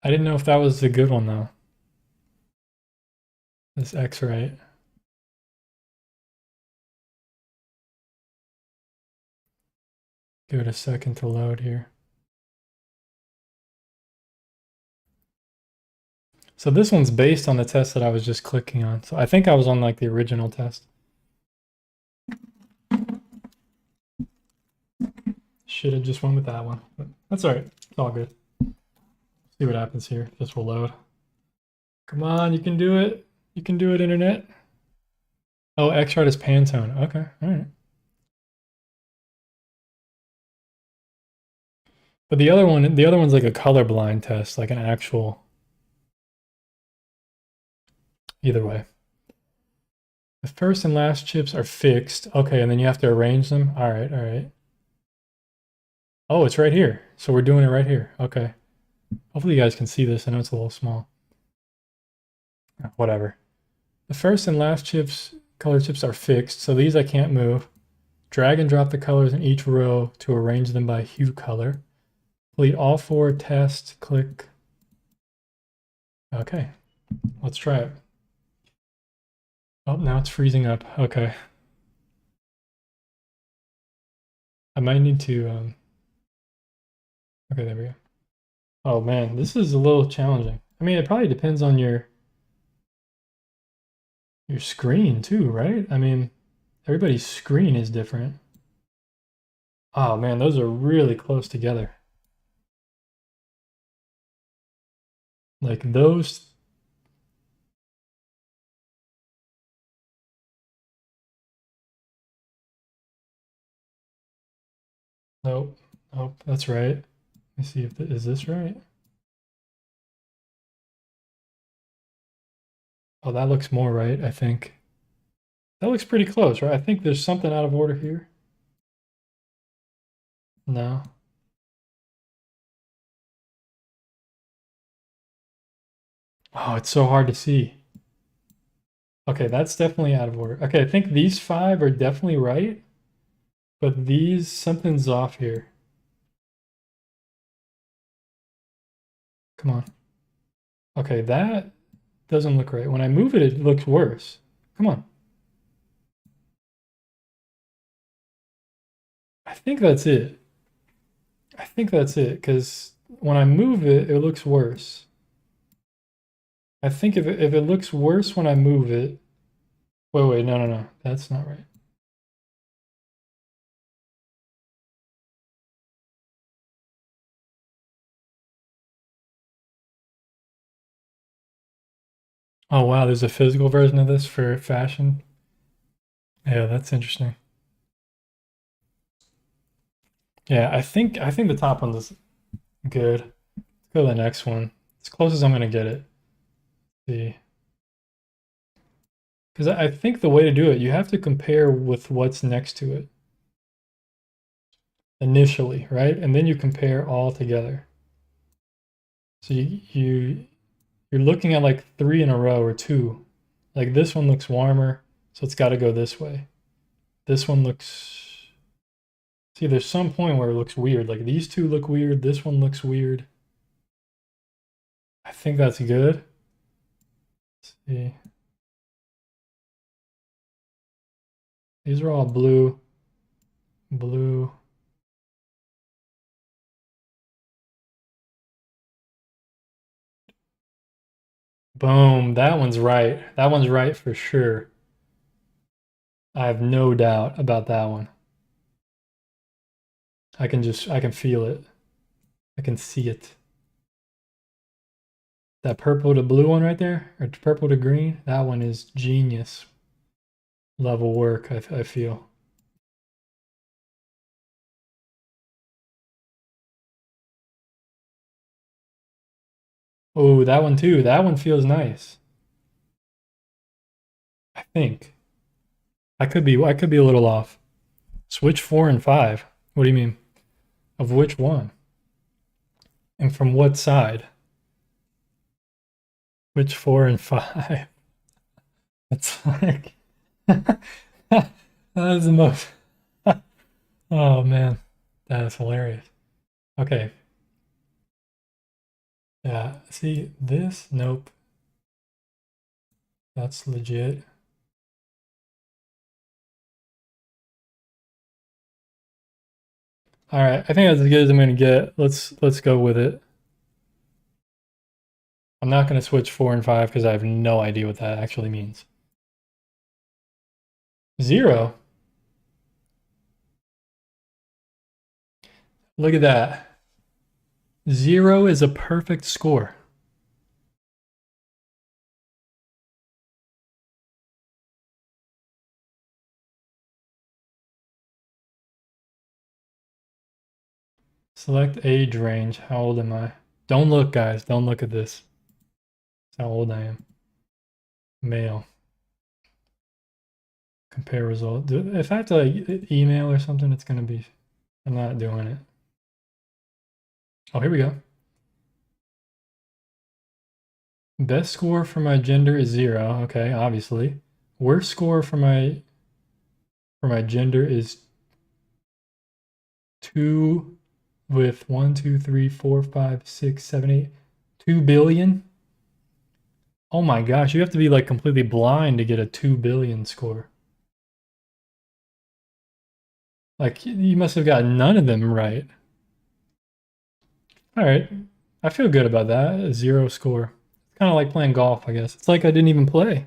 I didn't know if that was the good one though. This X, right? Give it a second to load here. So this one's based on the test that I was just clicking on. So I think I was on like the original test. Should have just went with that one, but that's all right. It's all good. See what happens here. This will load. Come on, you can do it. You can do it, internet. Oh, X-Art is Pantone. Okay, all right. But the other one's like a colorblind test, like an actual. Either way. The first and last chips are fixed. Okay, and then you have to arrange them. All right, all right. Oh, it's right here. So we're doing it right here. Okay. Hopefully you guys can see this. I know it's a little small. Whatever. The first and last color chips are fixed. So these I can't move. Drag and drop the colors in each row to arrange them by hue color. Complete all 4 tests. Click. Okay. Let's try it. Oh, now it's freezing up. Okay. I might need to, okay, there we go. Oh man, this is a little challenging. I mean, it probably depends on your screen too, right? I mean, everybody's screen is different. Oh man, those are really close together. Like those. Nope, nope, that's right. Let me see if is this right? Oh, that looks more right, I think. That looks pretty close, right? I think there's something out of order here. No. Oh, it's so hard to see. Okay, that's definitely out of order. Okay, I think these 5 are definitely right, but these, something's off here. Come on. Okay, that doesn't look right. When I move it, it looks worse. Come on. I think that's it. I think that's it, because when I move it, it looks worse. I think if it looks worse when I move it, wait, no, that's not right. Oh wow, there's a physical version of this for fashion. Yeah, that's interesting. Yeah, I think the top one is good. Let's go to the next one. As close as I'm gonna get it. See, because I think the way to do it, you have to compare with what's next to it initially, right? And then you compare all together. So you're looking at like three in a row or two. Like this one looks warmer, so it's got to go this way. This one looks. See, there's some point where it looks weird. Like these two look weird. This one looks weird. I think that's good. Let's see. These are all blue. Blue. Boom. That one's right. That one's right for sure. I have no doubt about that one. I can feel it. I can see it. That purple to blue one right there, or purple to green, that one is genius level work, I feel. Oh, that one too. That one feels nice. I think. I could be a little off. Switch 4 and 5. What do you mean? Of which one? And from what side? Which 4 and 5? It's like that is the most oh man. That is hilarious. Okay. Yeah. See this? Nope. That's legit. All right. I think that's as good as I'm gonna get. Let's go with it. I'm not gonna switch 4 and 5 because I have no idea what that actually means. 0. Look at that. 0 is a perfect score. Select age range. How old am I? Don't look, guys. Don't look at this. That's how old I am. Male. Compare result. If I have to like email or something, it's gonna be. I'm not doing it. Oh, here we go. Best score for my gender is 0. Okay, obviously. Worst score for my gender is 2 with 1, 2, 3, 4, 5, 6, 7, 8. 2 billion. Oh my gosh, you have to be like completely blind to get a 2 billion score. Like you must have got none of them right. All right, I feel good about that. A 0 score. It's kind of like playing golf, I guess. It's like I didn't even play.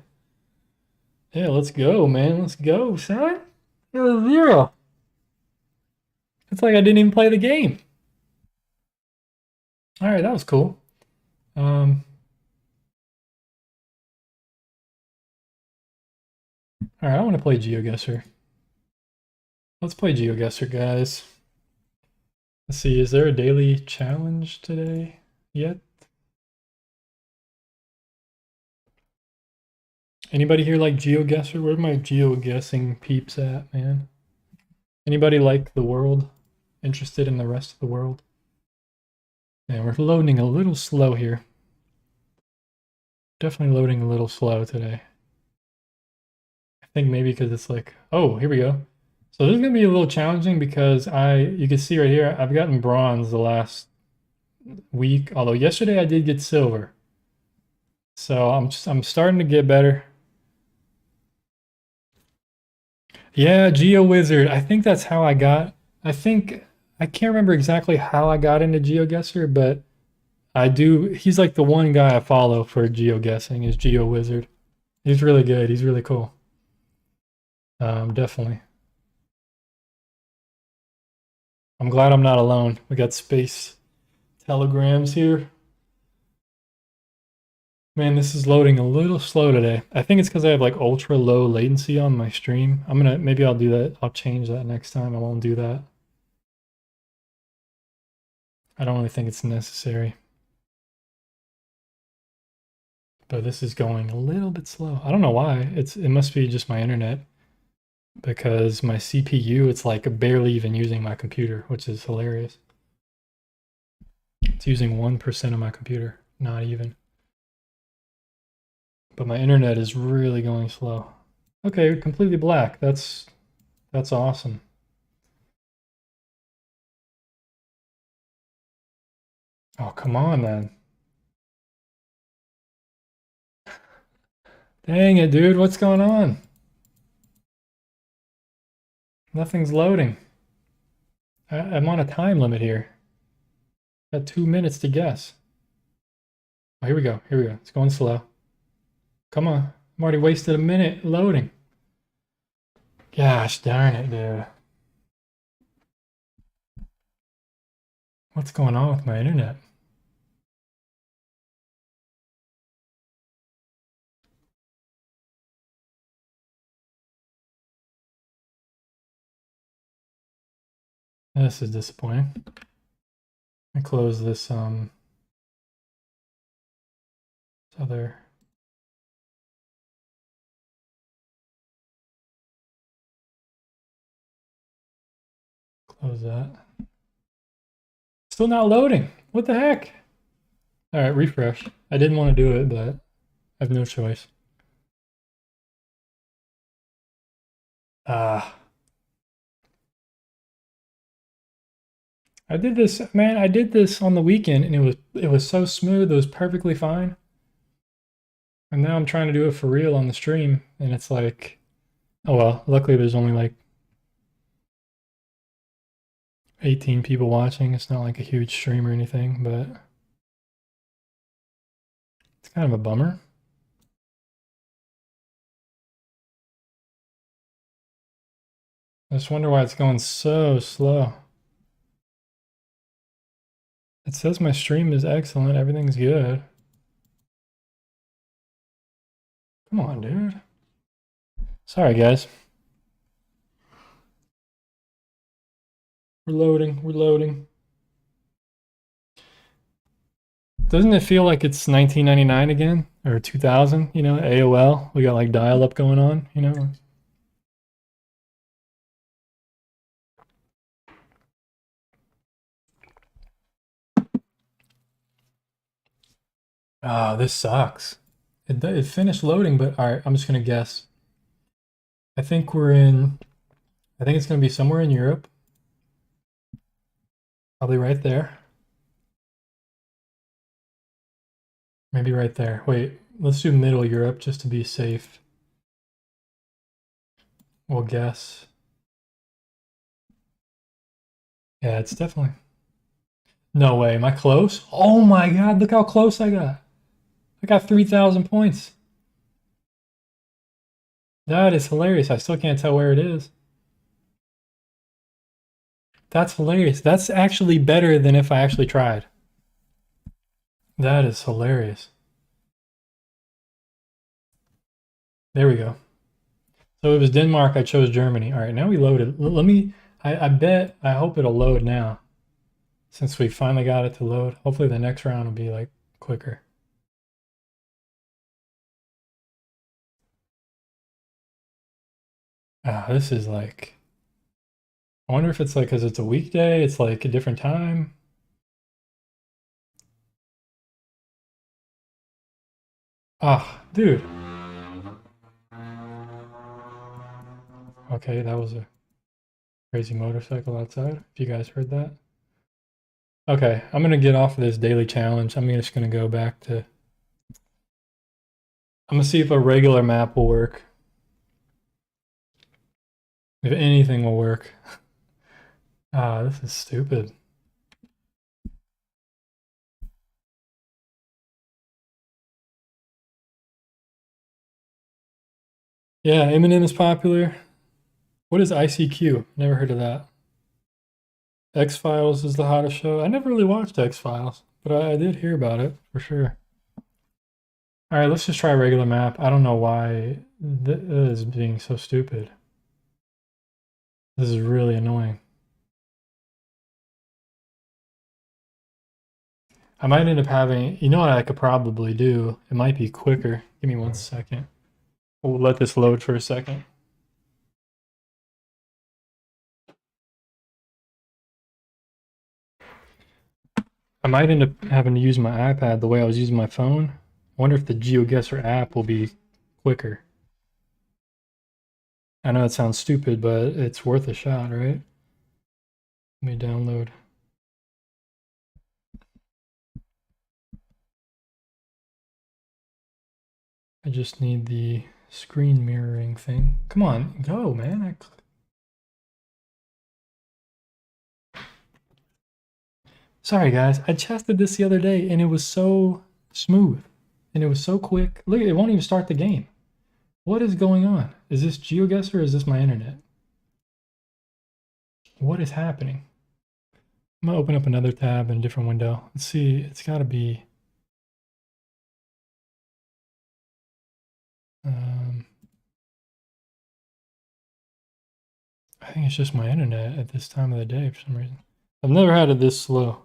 Yeah, let's go, man. Let's go, son. It was 0. It's like I didn't even play the game. All right, that was cool. All right, I want to play GeoGuessr. Let's play GeoGuessr, guys. Let's see, is there a daily challenge today yet? Anybody here like GeoGuessr? Where are my GeoGuessing peeps at, man? Anybody like the world? Interested in the rest of the world? Man, we're loading a little slow here. Definitely loading a little slow today. I think maybe because it's like, oh, here we go. So this is gonna be a little challenging because you can see right here, I've gotten bronze the last week. Although yesterday I did get silver, so I'm starting to get better. Yeah, GeoWizard. I think that's how I got. I think I can't remember exactly how I got into GeoGuessr, but I do. He's like the one guy I follow for geoguessing is GeoWizard. He's really good. He's really cool. Definitely. I'm glad I'm not alone. We got space telegrams here. Man, this is loading a little slow today. I think it's because I have like ultra low latency on my stream. Maybe I'll do that. I'll change that next time. I won't do that. I don't really think it's necessary. But this is going a little bit slow. I don't know why. It must be just my internet because my CPU, it's like barely even using my computer, which is hilarious. It's using 1% of my computer, not even. But my internet is really going slow. Okay, completely black. That's awesome. Oh, come on, man. Dang it, dude. What's going on? Nothing's loading. I'm on a time limit here. Got 2 minutes to guess. Oh, here we go. Here we go. It's going slow. Come on. I'm already wasted a minute loading. Gosh darn it, dude. What's going on with my internet? This is disappointing. I close this other. Close that. Still not loading. What the heck? All right, refresh. I didn't want to do it, but I have no choice. Ah. I did this, man. I did this on the weekend, and it was so smooth. It was perfectly fine. And now I'm trying to do it for real on the stream, and it's like, oh well. Luckily, there's only like 18 people watching. It's not like a huge stream or anything, but it's kind of a bummer. I just wonder why it's going so slow. It says my stream is excellent. Everything's good. Come on, dude. Sorry, guys. We're loading. We're loading. Doesn't it feel like it's 1999 again or 2000? You know, AOL. We got like dial-up going on. You know. Oh, this sucks. It finished loading, but all right. I'm just gonna guess. I think we're in. I think it's gonna be somewhere in Europe. Probably right there. Maybe right there. Wait, let's do Middle Europe just to be safe. We'll guess. Yeah, it's definitely. No way. Am I close? Oh my God, look how close I got. I got 3,000 points. That is hilarious. I still can't tell where it is. That's hilarious. That's actually better than if I actually tried. That is hilarious. There we go. So it was Denmark. I chose Germany. All right, now we loaded. Let me, I hope it'll load now. Since we finally got it to load. Hopefully the next round will be like quicker. Ah, this is like, I wonder if it's like, because it's a weekday, it's like a different time. Ah, dude. Okay, that was a crazy motorcycle outside, if you guys heard that. Okay, I'm gonna get off of this daily challenge. I'm just gonna go back to, I'm gonna see if a regular map will work. If anything will work. Ah, this is stupid. Yeah, Eminem is popular. What is ICQ? Never heard of that. X-Files is the hottest show. I never really watched X-Files, but I did hear about it for sure. All right, let's just try a regular map. I don't know why this is being so stupid. This is really annoying. I might end up having, you know what I could probably do? It might be quicker. Give me 1 second. We'll let this load for a second. I might end up having to use my iPad the way I was using my phone. I wonder if the GeoGuessr app will be quicker. I know it sounds stupid, but it's worth a shot, right? Let me download. I just need the screen mirroring thing. Come on, go, man. Sorry, guys. I tested this the other day, and it was so smooth, and it was so quick. Look, it won't even start the game. What is going on? Is this GeoGuessr or is this my internet? What is happening? I'm gonna open up another tab in a different window. Let's see. It's got to be. I think it's just my internet at this time of the day for some reason. I've never had it this slow.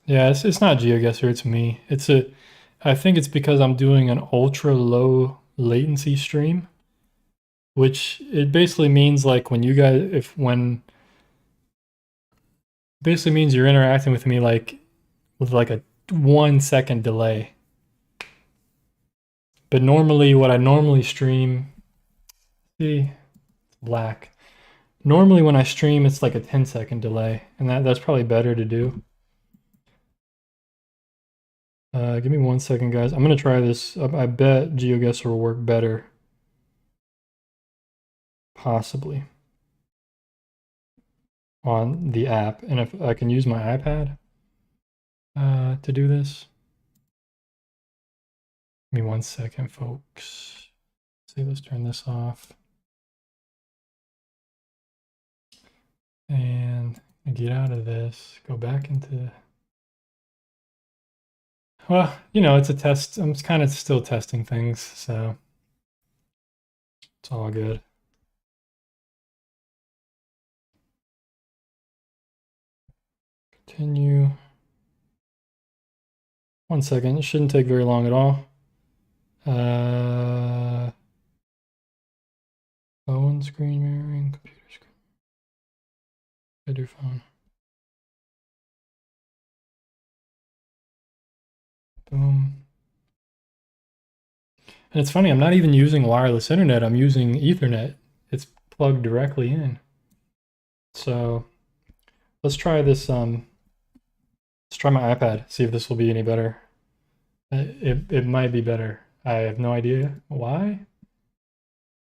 Yeah, it's not GeoGuessr, it's me. I think it's because I'm doing an ultra low latency stream, which it basically means like when you guys, basically means you're interacting with me like with like a 1 second delay. But normally, what I normally stream, see, black. Normally, when I stream, it's like a 10-second delay, and that's probably better to do. Give me 1 second, guys. I'm gonna try this. I bet GeoGuessr will work better. Possibly. On the app. And if I can use my iPad to do this. Give me 1 second, folks. See, let's turn this off. And get out of this. Go back into... Well, you know, it's a test. I'm kind of still testing things, so it's all good. Continue. 1 second. It shouldn't take very long at all. Phone screen mirroring, computer screen. I do phone. Boom. And it's funny, I'm not even using wireless internet. I'm using Ethernet. It's plugged directly in. So let's try this. Let's try my iPad. See if this will be any better. It might be better. I have no idea why.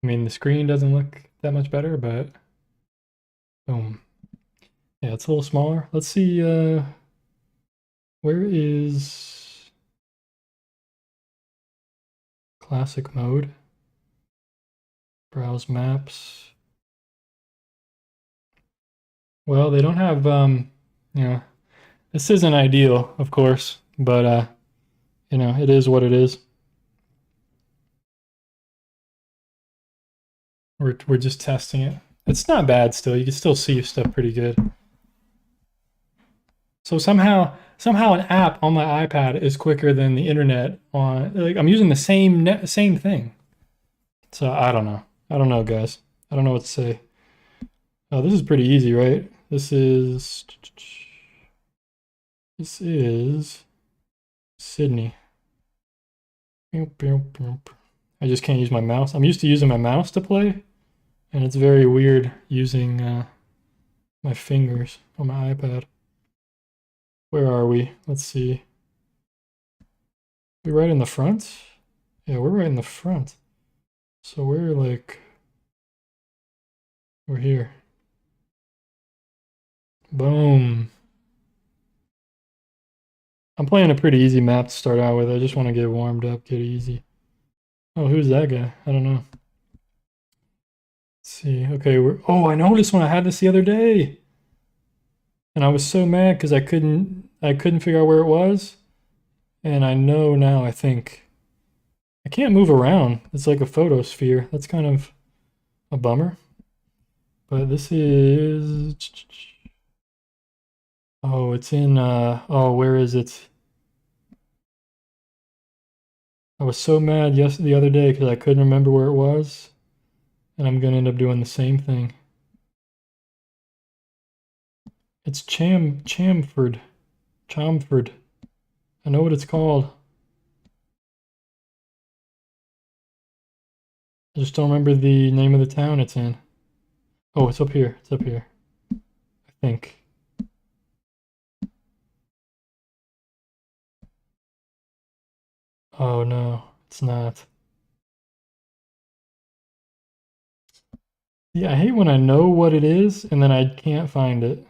I mean, the screen doesn't look that much better, but boom. Yeah, it's a little smaller. Let's see. Where is classic mode? Browse maps. Well, they don't have, you know, this isn't ideal, of course, but, you know, it is what it is. We're just testing it. It's not bad still. You can still see stuff pretty good. So somehow an app on my iPad is quicker than the internet on, like, I'm using the same thing. So I don't know. I don't know, guys. I don't know what to say. Oh, this is pretty easy, right? This is Sydney. I just can't use my mouse. I'm used to using my mouse to play, and it's very weird using my fingers on my iPad. Where are we? Let's see. We right in the front? Yeah, we're right in the front. So we're like, we're here. Boom. I'm playing a pretty easy map to start out with. I just want to get warmed up, get easy. Oh, who's that guy? I don't know. Let's see. Okay, oh, I noticed when I had this the other day. And I was so mad because I couldn't figure out where it was. And I know now, I think. I can't move around. It's like a photosphere. That's kind of a bummer. But this is, oh, it's in, oh, where is it? I was so mad the other day because I couldn't remember where it was. And I'm going to end up doing the same thing. It's Chamford. Chamford. I know what it's called. I just don't remember the name of the town it's in. Oh, it's up here. It's up here. I think. Oh no, it's not. Yeah, I hate when I know what it is and then I can't find it.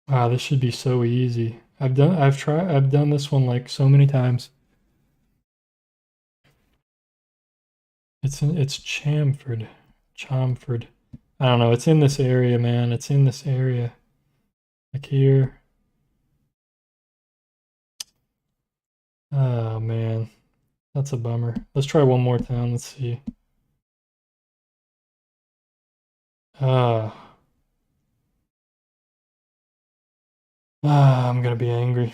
Wow, this should be so easy. I've done this one like so many times. It's Chamford. Chamford. I don't know, it's in this area, man. It's in this area. Like here. Oh man. That's a bummer. Let's try one more town. Let's see. Ah. I'm gonna be angry.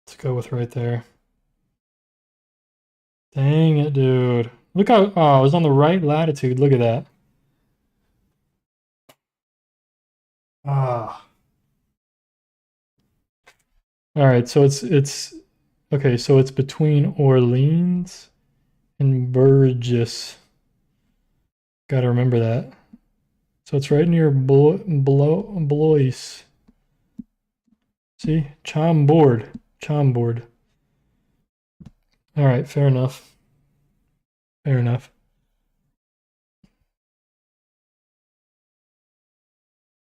Let's go with right there. Dang it, dude. Look how, oh, I was on the right latitude. Look at that. Ah. All right, so it's okay, so it's between Orleans and Burgess. Gotta remember that. So it's right near Blois. See? Chambord. Chambord. All right, fair enough. Fair enough.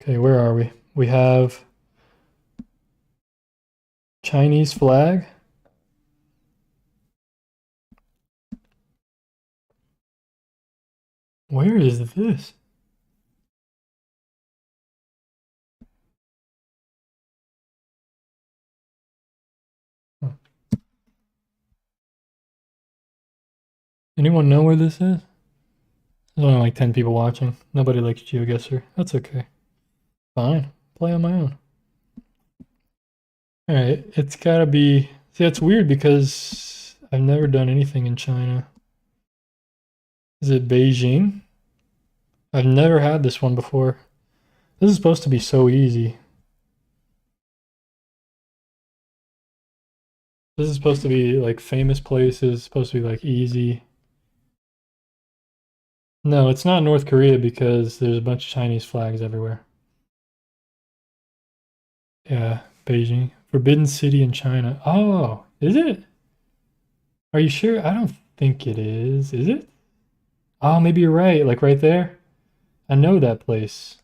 Okay, where are we? We have Chinese flag. Where is this? Huh. Anyone know where this is? There's only like 10 people watching. Nobody likes GeoGuessr. That's okay. Fine. Play on my own. Alright, it's gotta be... See, that's weird because I've never done anything in China. Is it Beijing? I've never had this one before. This is supposed to be so easy. This is supposed to be like famous places, supposed to be like easy. No, it's not North Korea because there's a bunch of Chinese flags everywhere. Yeah, Beijing. Forbidden city in China. Oh, is it? Are you sure? I don't think it is. Is it? Oh, maybe you're right. Like right there. I know that place.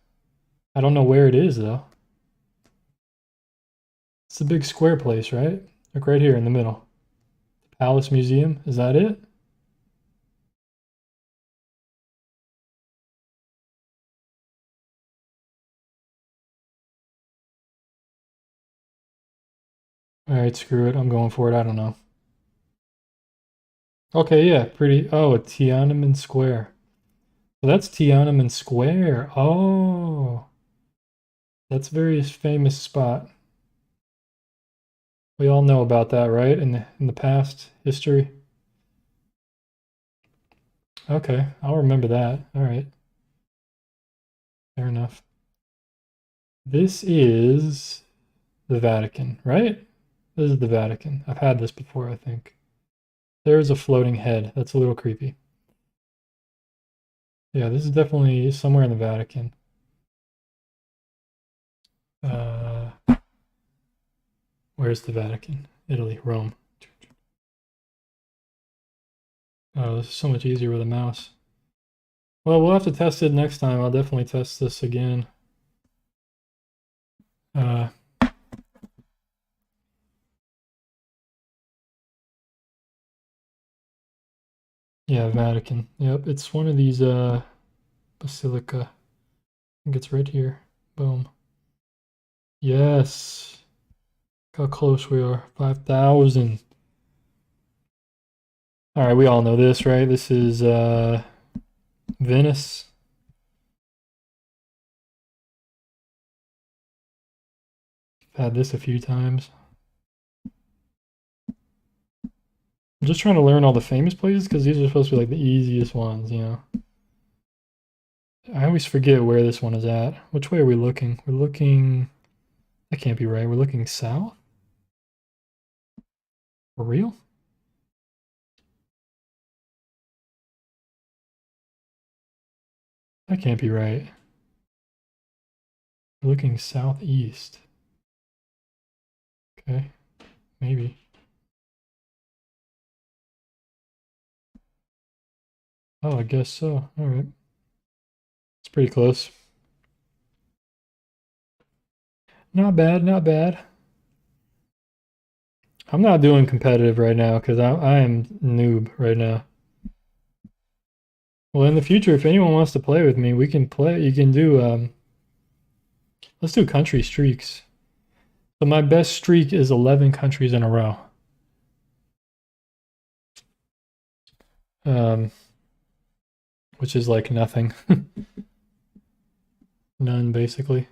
I don't know where it is though. It's the big square place, right? Like right here in the middle. Palace Museum. Is that it? All right, screw it. I'm going for it. I don't know. Okay, yeah, pretty. Oh, Tiananmen Square. So that's Tiananmen Square. Oh, that's a very famous spot. We all know about that, right? In the past history. Okay, I'll remember that. All right. Fair enough. This is the Vatican, right? This is the Vatican. I've had this before, I think. There's a floating head. That's a little creepy. Yeah, this is definitely somewhere in the Vatican. Where's the Vatican? Italy, Rome. Oh, this is so much easier with a mouse. Well, we'll have to test it next time. I'll definitely test this again. Uh, yeah, Vatican. Yep, it's one of these basilica. I think it's right here. Boom. Yes. Look how close we are. 5,000. All right, we all know this, right? This is Venice. I've had this a few times. I'm just trying to learn all the famous places because these are supposed to be like the easiest ones, you know. I always forget where this one is at. Which way are we looking? We're looking... That can't be right. We're looking south? For real? That can't be right. We're looking southeast. Okay, maybe. Oh, I guess so. All right. It's pretty close. Not bad, not bad. I'm not doing competitive right now because I am noob right now. Well, in the future, if anyone wants to play with me, we can play. You can do, let's do country streaks. So my best streak is 11 countries in a row. Um, which is like nothing. None, basically.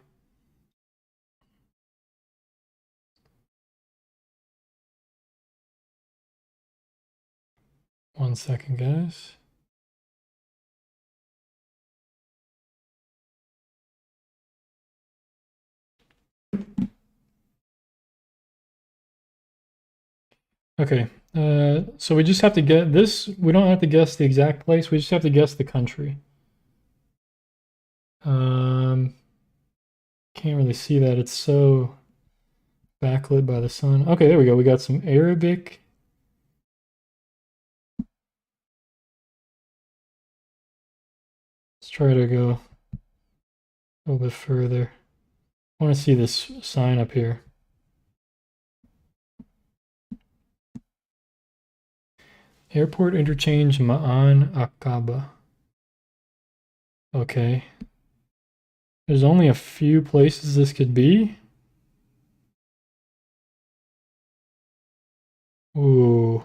One second, guys. Okay, so we just have to get this. We don't have to guess the exact place. We just have to guess the country. Can't really see that. It's so backlit by the sun. Okay, there we go. We got some Arabic. Let's try to go a little bit further. I want to see this sign up here. Airport interchange Ma'an Aqaba. Okay. There's only a few places this could be. Ooh.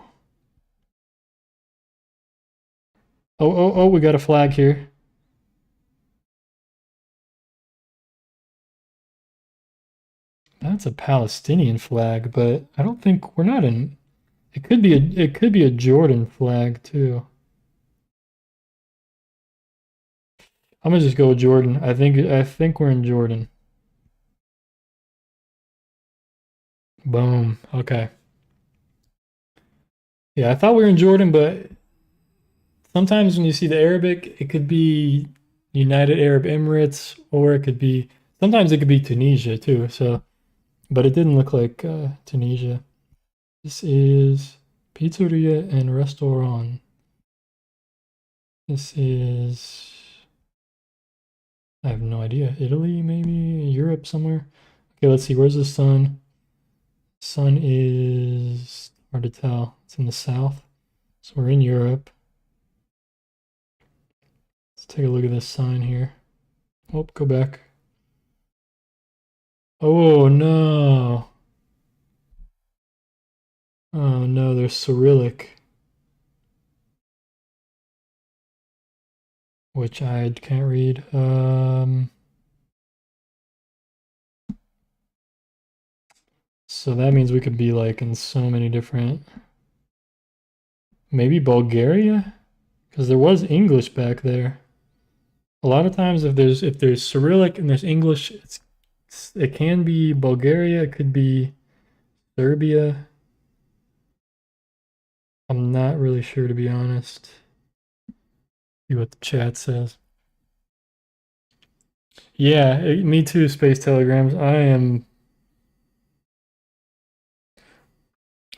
Oh, we got a flag here. That's a Palestinian flag, but I don't think we're not in. It could be a Jordan flag too. I'm gonna just go with Jordan. I think we're in Jordan. Boom. Okay. Yeah, I thought we were in Jordan, but sometimes when you see the Arabic, it could be United Arab Emirates, or it could be sometimes it could be Tunisia too. So, but it didn't look like Tunisia. This is Pizzeria and Restaurant. This is I have no idea. Italy, maybe Europe somewhere. Okay, let's see. Where's the sun? Sun is hard to tell. It's in the south. So we're in Europe. Let's take a look at this sign here. Oh, go back. Oh no. Oh no, there's Cyrillic, which I can't read. So that means we could be like in so many different. Maybe Bulgaria? Because there was English back there. A lot of times if there's Cyrillic and there's English, it can be Bulgaria, it could be Serbia. I'm not really sure, to be honest. See what the chat says. Yeah, me too, Space Telegrams. I am.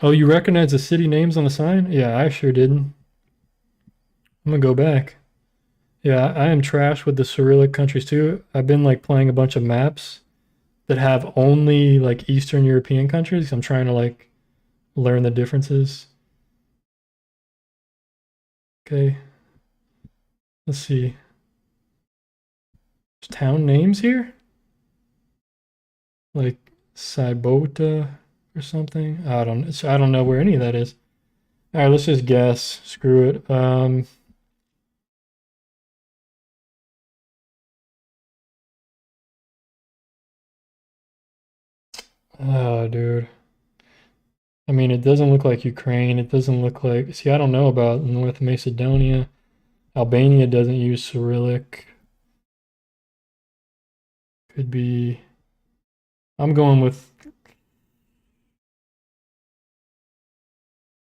Oh, you recognize the city names on the sign? Yeah, I sure didn't. I'm gonna go back. Yeah, I am trash with the Cyrillic countries too. I've been like playing a bunch of maps that have only like Eastern European countries. I'm trying to like learn the differences. Okay, let's see. There's town names here? Like Saibota or something? I don't know where any of that is. All right, let's just guess. Screw it. Oh, dude. I mean, it doesn't look like Ukraine. It doesn't look like. See, I don't know about North Macedonia. Albania doesn't use Cyrillic. Could be. I'm going with.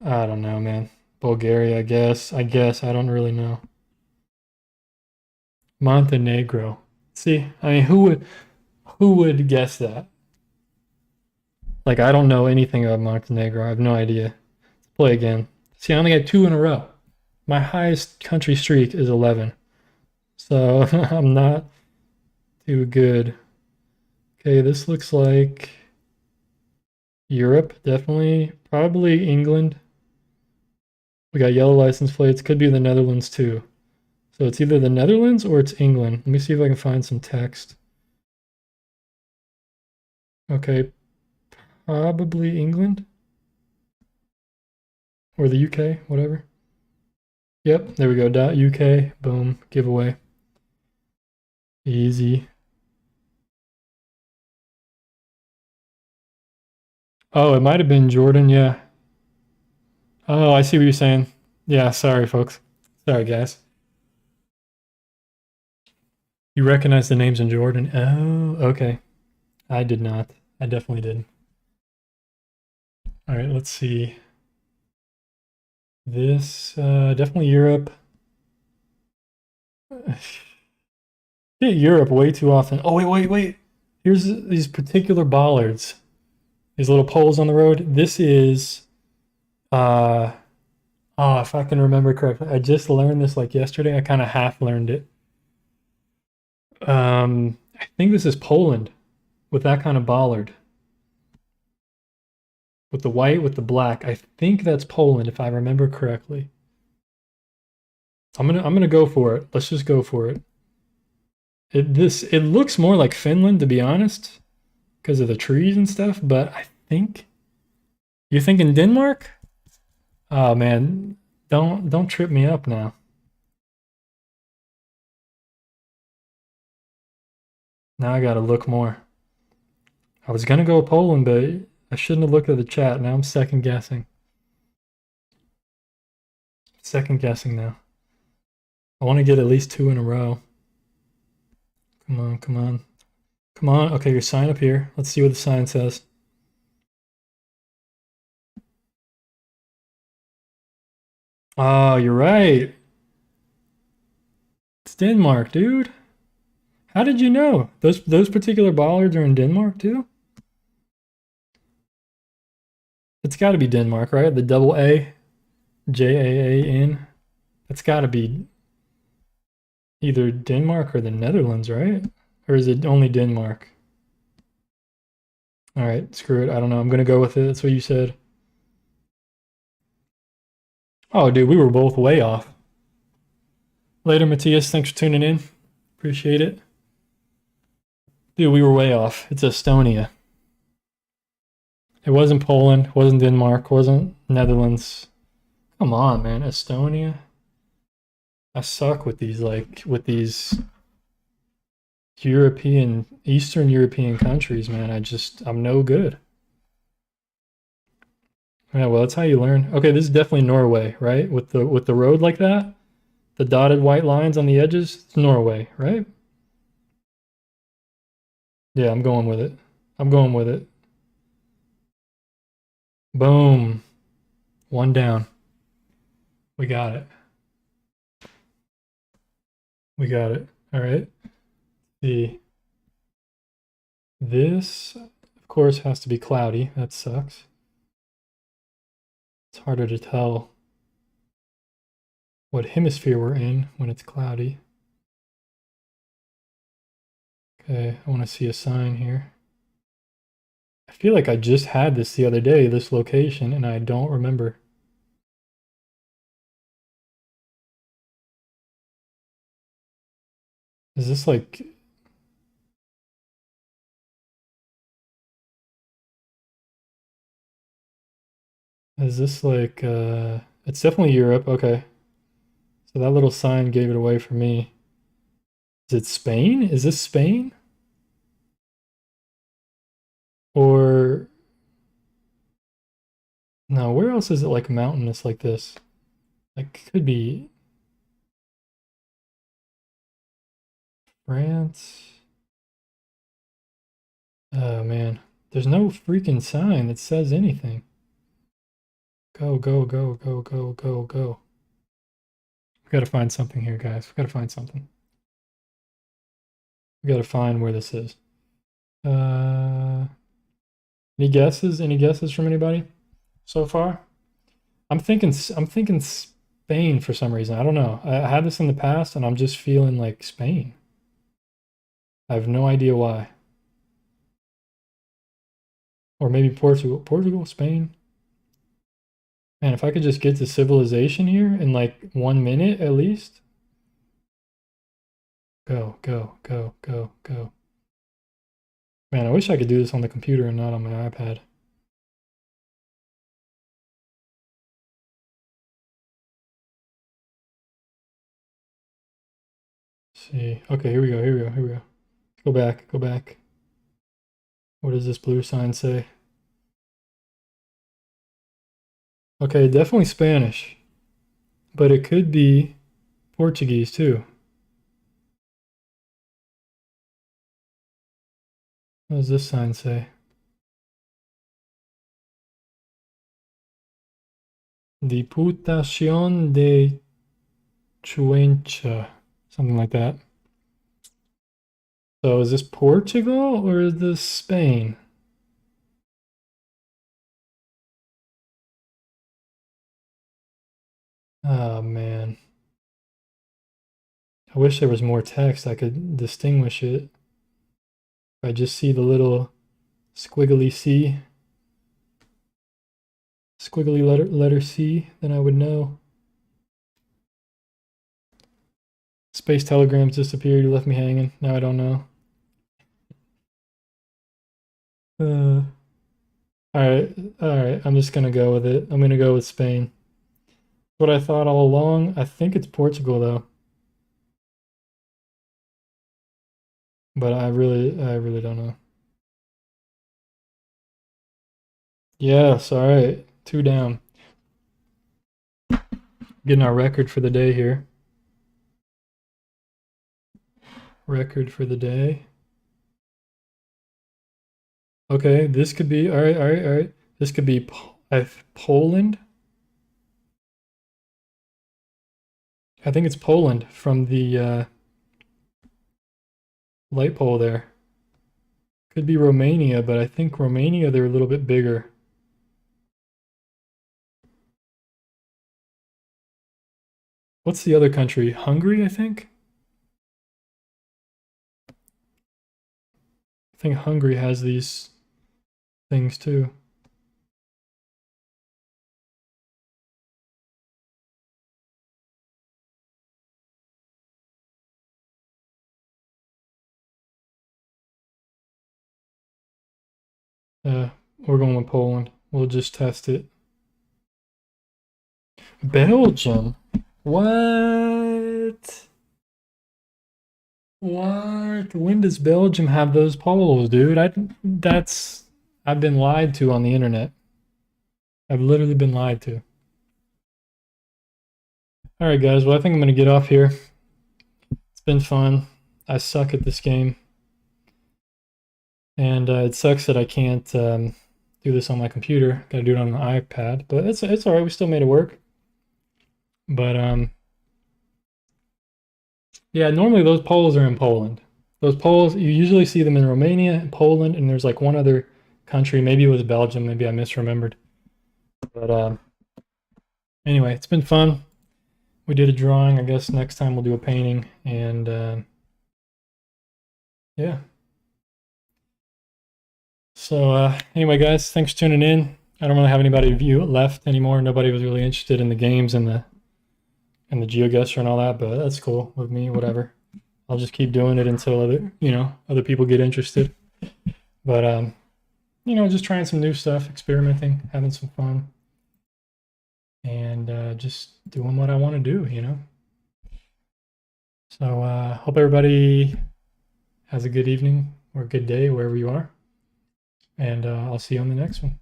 I don't know, man. Bulgaria, I guess. I guess. I don't really know. Montenegro. See, I mean, who would guess that? Like, I don't know anything about Montenegro. I have no idea. Let's play again. See, I only got two in a row. My highest country streak is 11. So I'm not too good. Okay, this looks like Europe, definitely. Probably England. We got yellow license plates. Could be the Netherlands too. So it's either the Netherlands or it's England. Let me see if I can find some text. Okay, probably England or the UK, whatever. Yep, there we go. .uk. Boom. Giveaway. Easy. Oh, it might have been Jordan. Yeah. Oh, I see what you're saying. Yeah, sorry, folks. Sorry, guys. You recognize the names in Jordan? Oh, okay. I did not. I definitely did. All right, let's see. This, definitely Europe. Hit Europe way too often. Oh, wait. Here's these particular bollards. These little poles on the road. This is, uh, oh, if I can remember correctly, I just learned this like yesterday. I kind of half learned it. I think this is Poland with that kind of bollard. With the white, with the black. I think that's Poland if I remember correctly. I'm gonna go for it. Let's just go for it. It looks more like Finland to be honest, because of the trees and stuff, but I think you're thinking Denmark? Oh man, don't trip me up now. Now I gotta look more. I was gonna go with Poland, but I shouldn't have looked at the chat. Now I'm second guessing. Second guessing now. I want to get at least two in a row. Come on, come on. Come on. Okay, your sign up here. Let's see what the sign says. Oh, you're right. It's Denmark, dude. How did you know? Those particular bollards are in Denmark too? It's got to be Denmark, right? The double A, J-A-A-N. It's got to be either Denmark or the Netherlands, right? Or is it only Denmark? All right, screw it. I don't know. I'm gonna go with it. That's what you said. Oh, dude, we were both way off. Later, Matthias. Thanks for tuning in. Appreciate it. Dude, we were way off. It's Estonia. It wasn't Poland, wasn't Denmark, wasn't Netherlands. Come on, man. Estonia. I suck with these with these European, Eastern European countries, man. I'm no good. Yeah, well, that's how you learn. Okay, this is definitely Norway, right? With the road like that, the dotted white lines on the edges, it's Norway, right? Yeah, I'm going with it. I'm going with it. Boom. One down. We got it. We got it. All right. See. This, of course, has to be cloudy. That sucks. It's harder to tell what hemisphere we're in when it's cloudy. Okay, I want to see a sign here. I feel like I just had this the other day, this location, and I don't remember. Is this like... Is this like... It's definitely Europe, okay. So that little sign gave it away for me. Is it Spain? Is this Spain? Or... No, where else is it like mountainous like this? Like, could be... France... Oh man, there's no freaking sign that says anything. Go, go, go, go, go, go, go. We gotta find something here, guys. We gotta find something. We gotta find where this is. Any guesses? Any guesses from anybody so far? I'm thinking Spain for some reason. I don't know. I had this in the past and I'm just feeling like Spain. I have no idea why. Or maybe Portugal. Portugal, Spain. Man, if I could just get to civilization here in like 1 minute at least. Go, go, go, go, go. Man, I wish I could do this on the computer and not on my iPad. Let's see. Okay, here we go, here we go, here we go. Go back, go back. What does this blue sign say? Okay, definitely Spanish, but it could be Portuguese too. What does this sign say? Diputación de Cuenca, something like that. So is this Portugal or is this Spain? Oh man. I wish there was more text. I could distinguish it. If I just see the little squiggly C, squiggly letter C, then I would know. Space telegrams disappeared. You left me hanging. Now I don't know. All right. I'm just gonna go with it. I'm gonna go with Spain. What I thought all along. I think it's Portugal though. But I really don't know. Yes, all right. 2 down. Getting our record for the day here. Record for the day. Okay, this could be, all right. This could be Poland. I think it's Poland from the light pole there. Could be Romania, but I think Romania, they're a little bit bigger. What's the other country? Hungary, I think? I think Hungary has these things too. We're going with Poland. We'll just test it. Belgium? What? What? When does Belgium have those poles, dude? I've been lied to on the internet. I've literally been lied to. All right, guys. Well, I think I'm gonna get off here. It's been fun. I suck at this game, and it sucks that I can't do this on my computer. Got to do it on an iPad, but it's all right. We still made it work. But yeah, normally those poles are in Poland. Those poles, you usually see them in Romania, Poland, and there's like one other country. Maybe it was Belgium. Maybe I misremembered. But anyway, it's been fun. We did a drawing. I guess next time we'll do a painting. And yeah. So anyway, guys, thanks for tuning in. I don't really have anybody view left anymore. Nobody was really interested in the games and the GeoGuessr and all that, but that's cool with me. Whatever. I'll just keep doing it until other people get interested. But just trying some new stuff, experimenting, having some fun, and just doing what I want to do. So hope everybody has a good evening or a good day wherever you are, and I'll see you on the next one.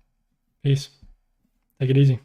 Peace. Take it easy.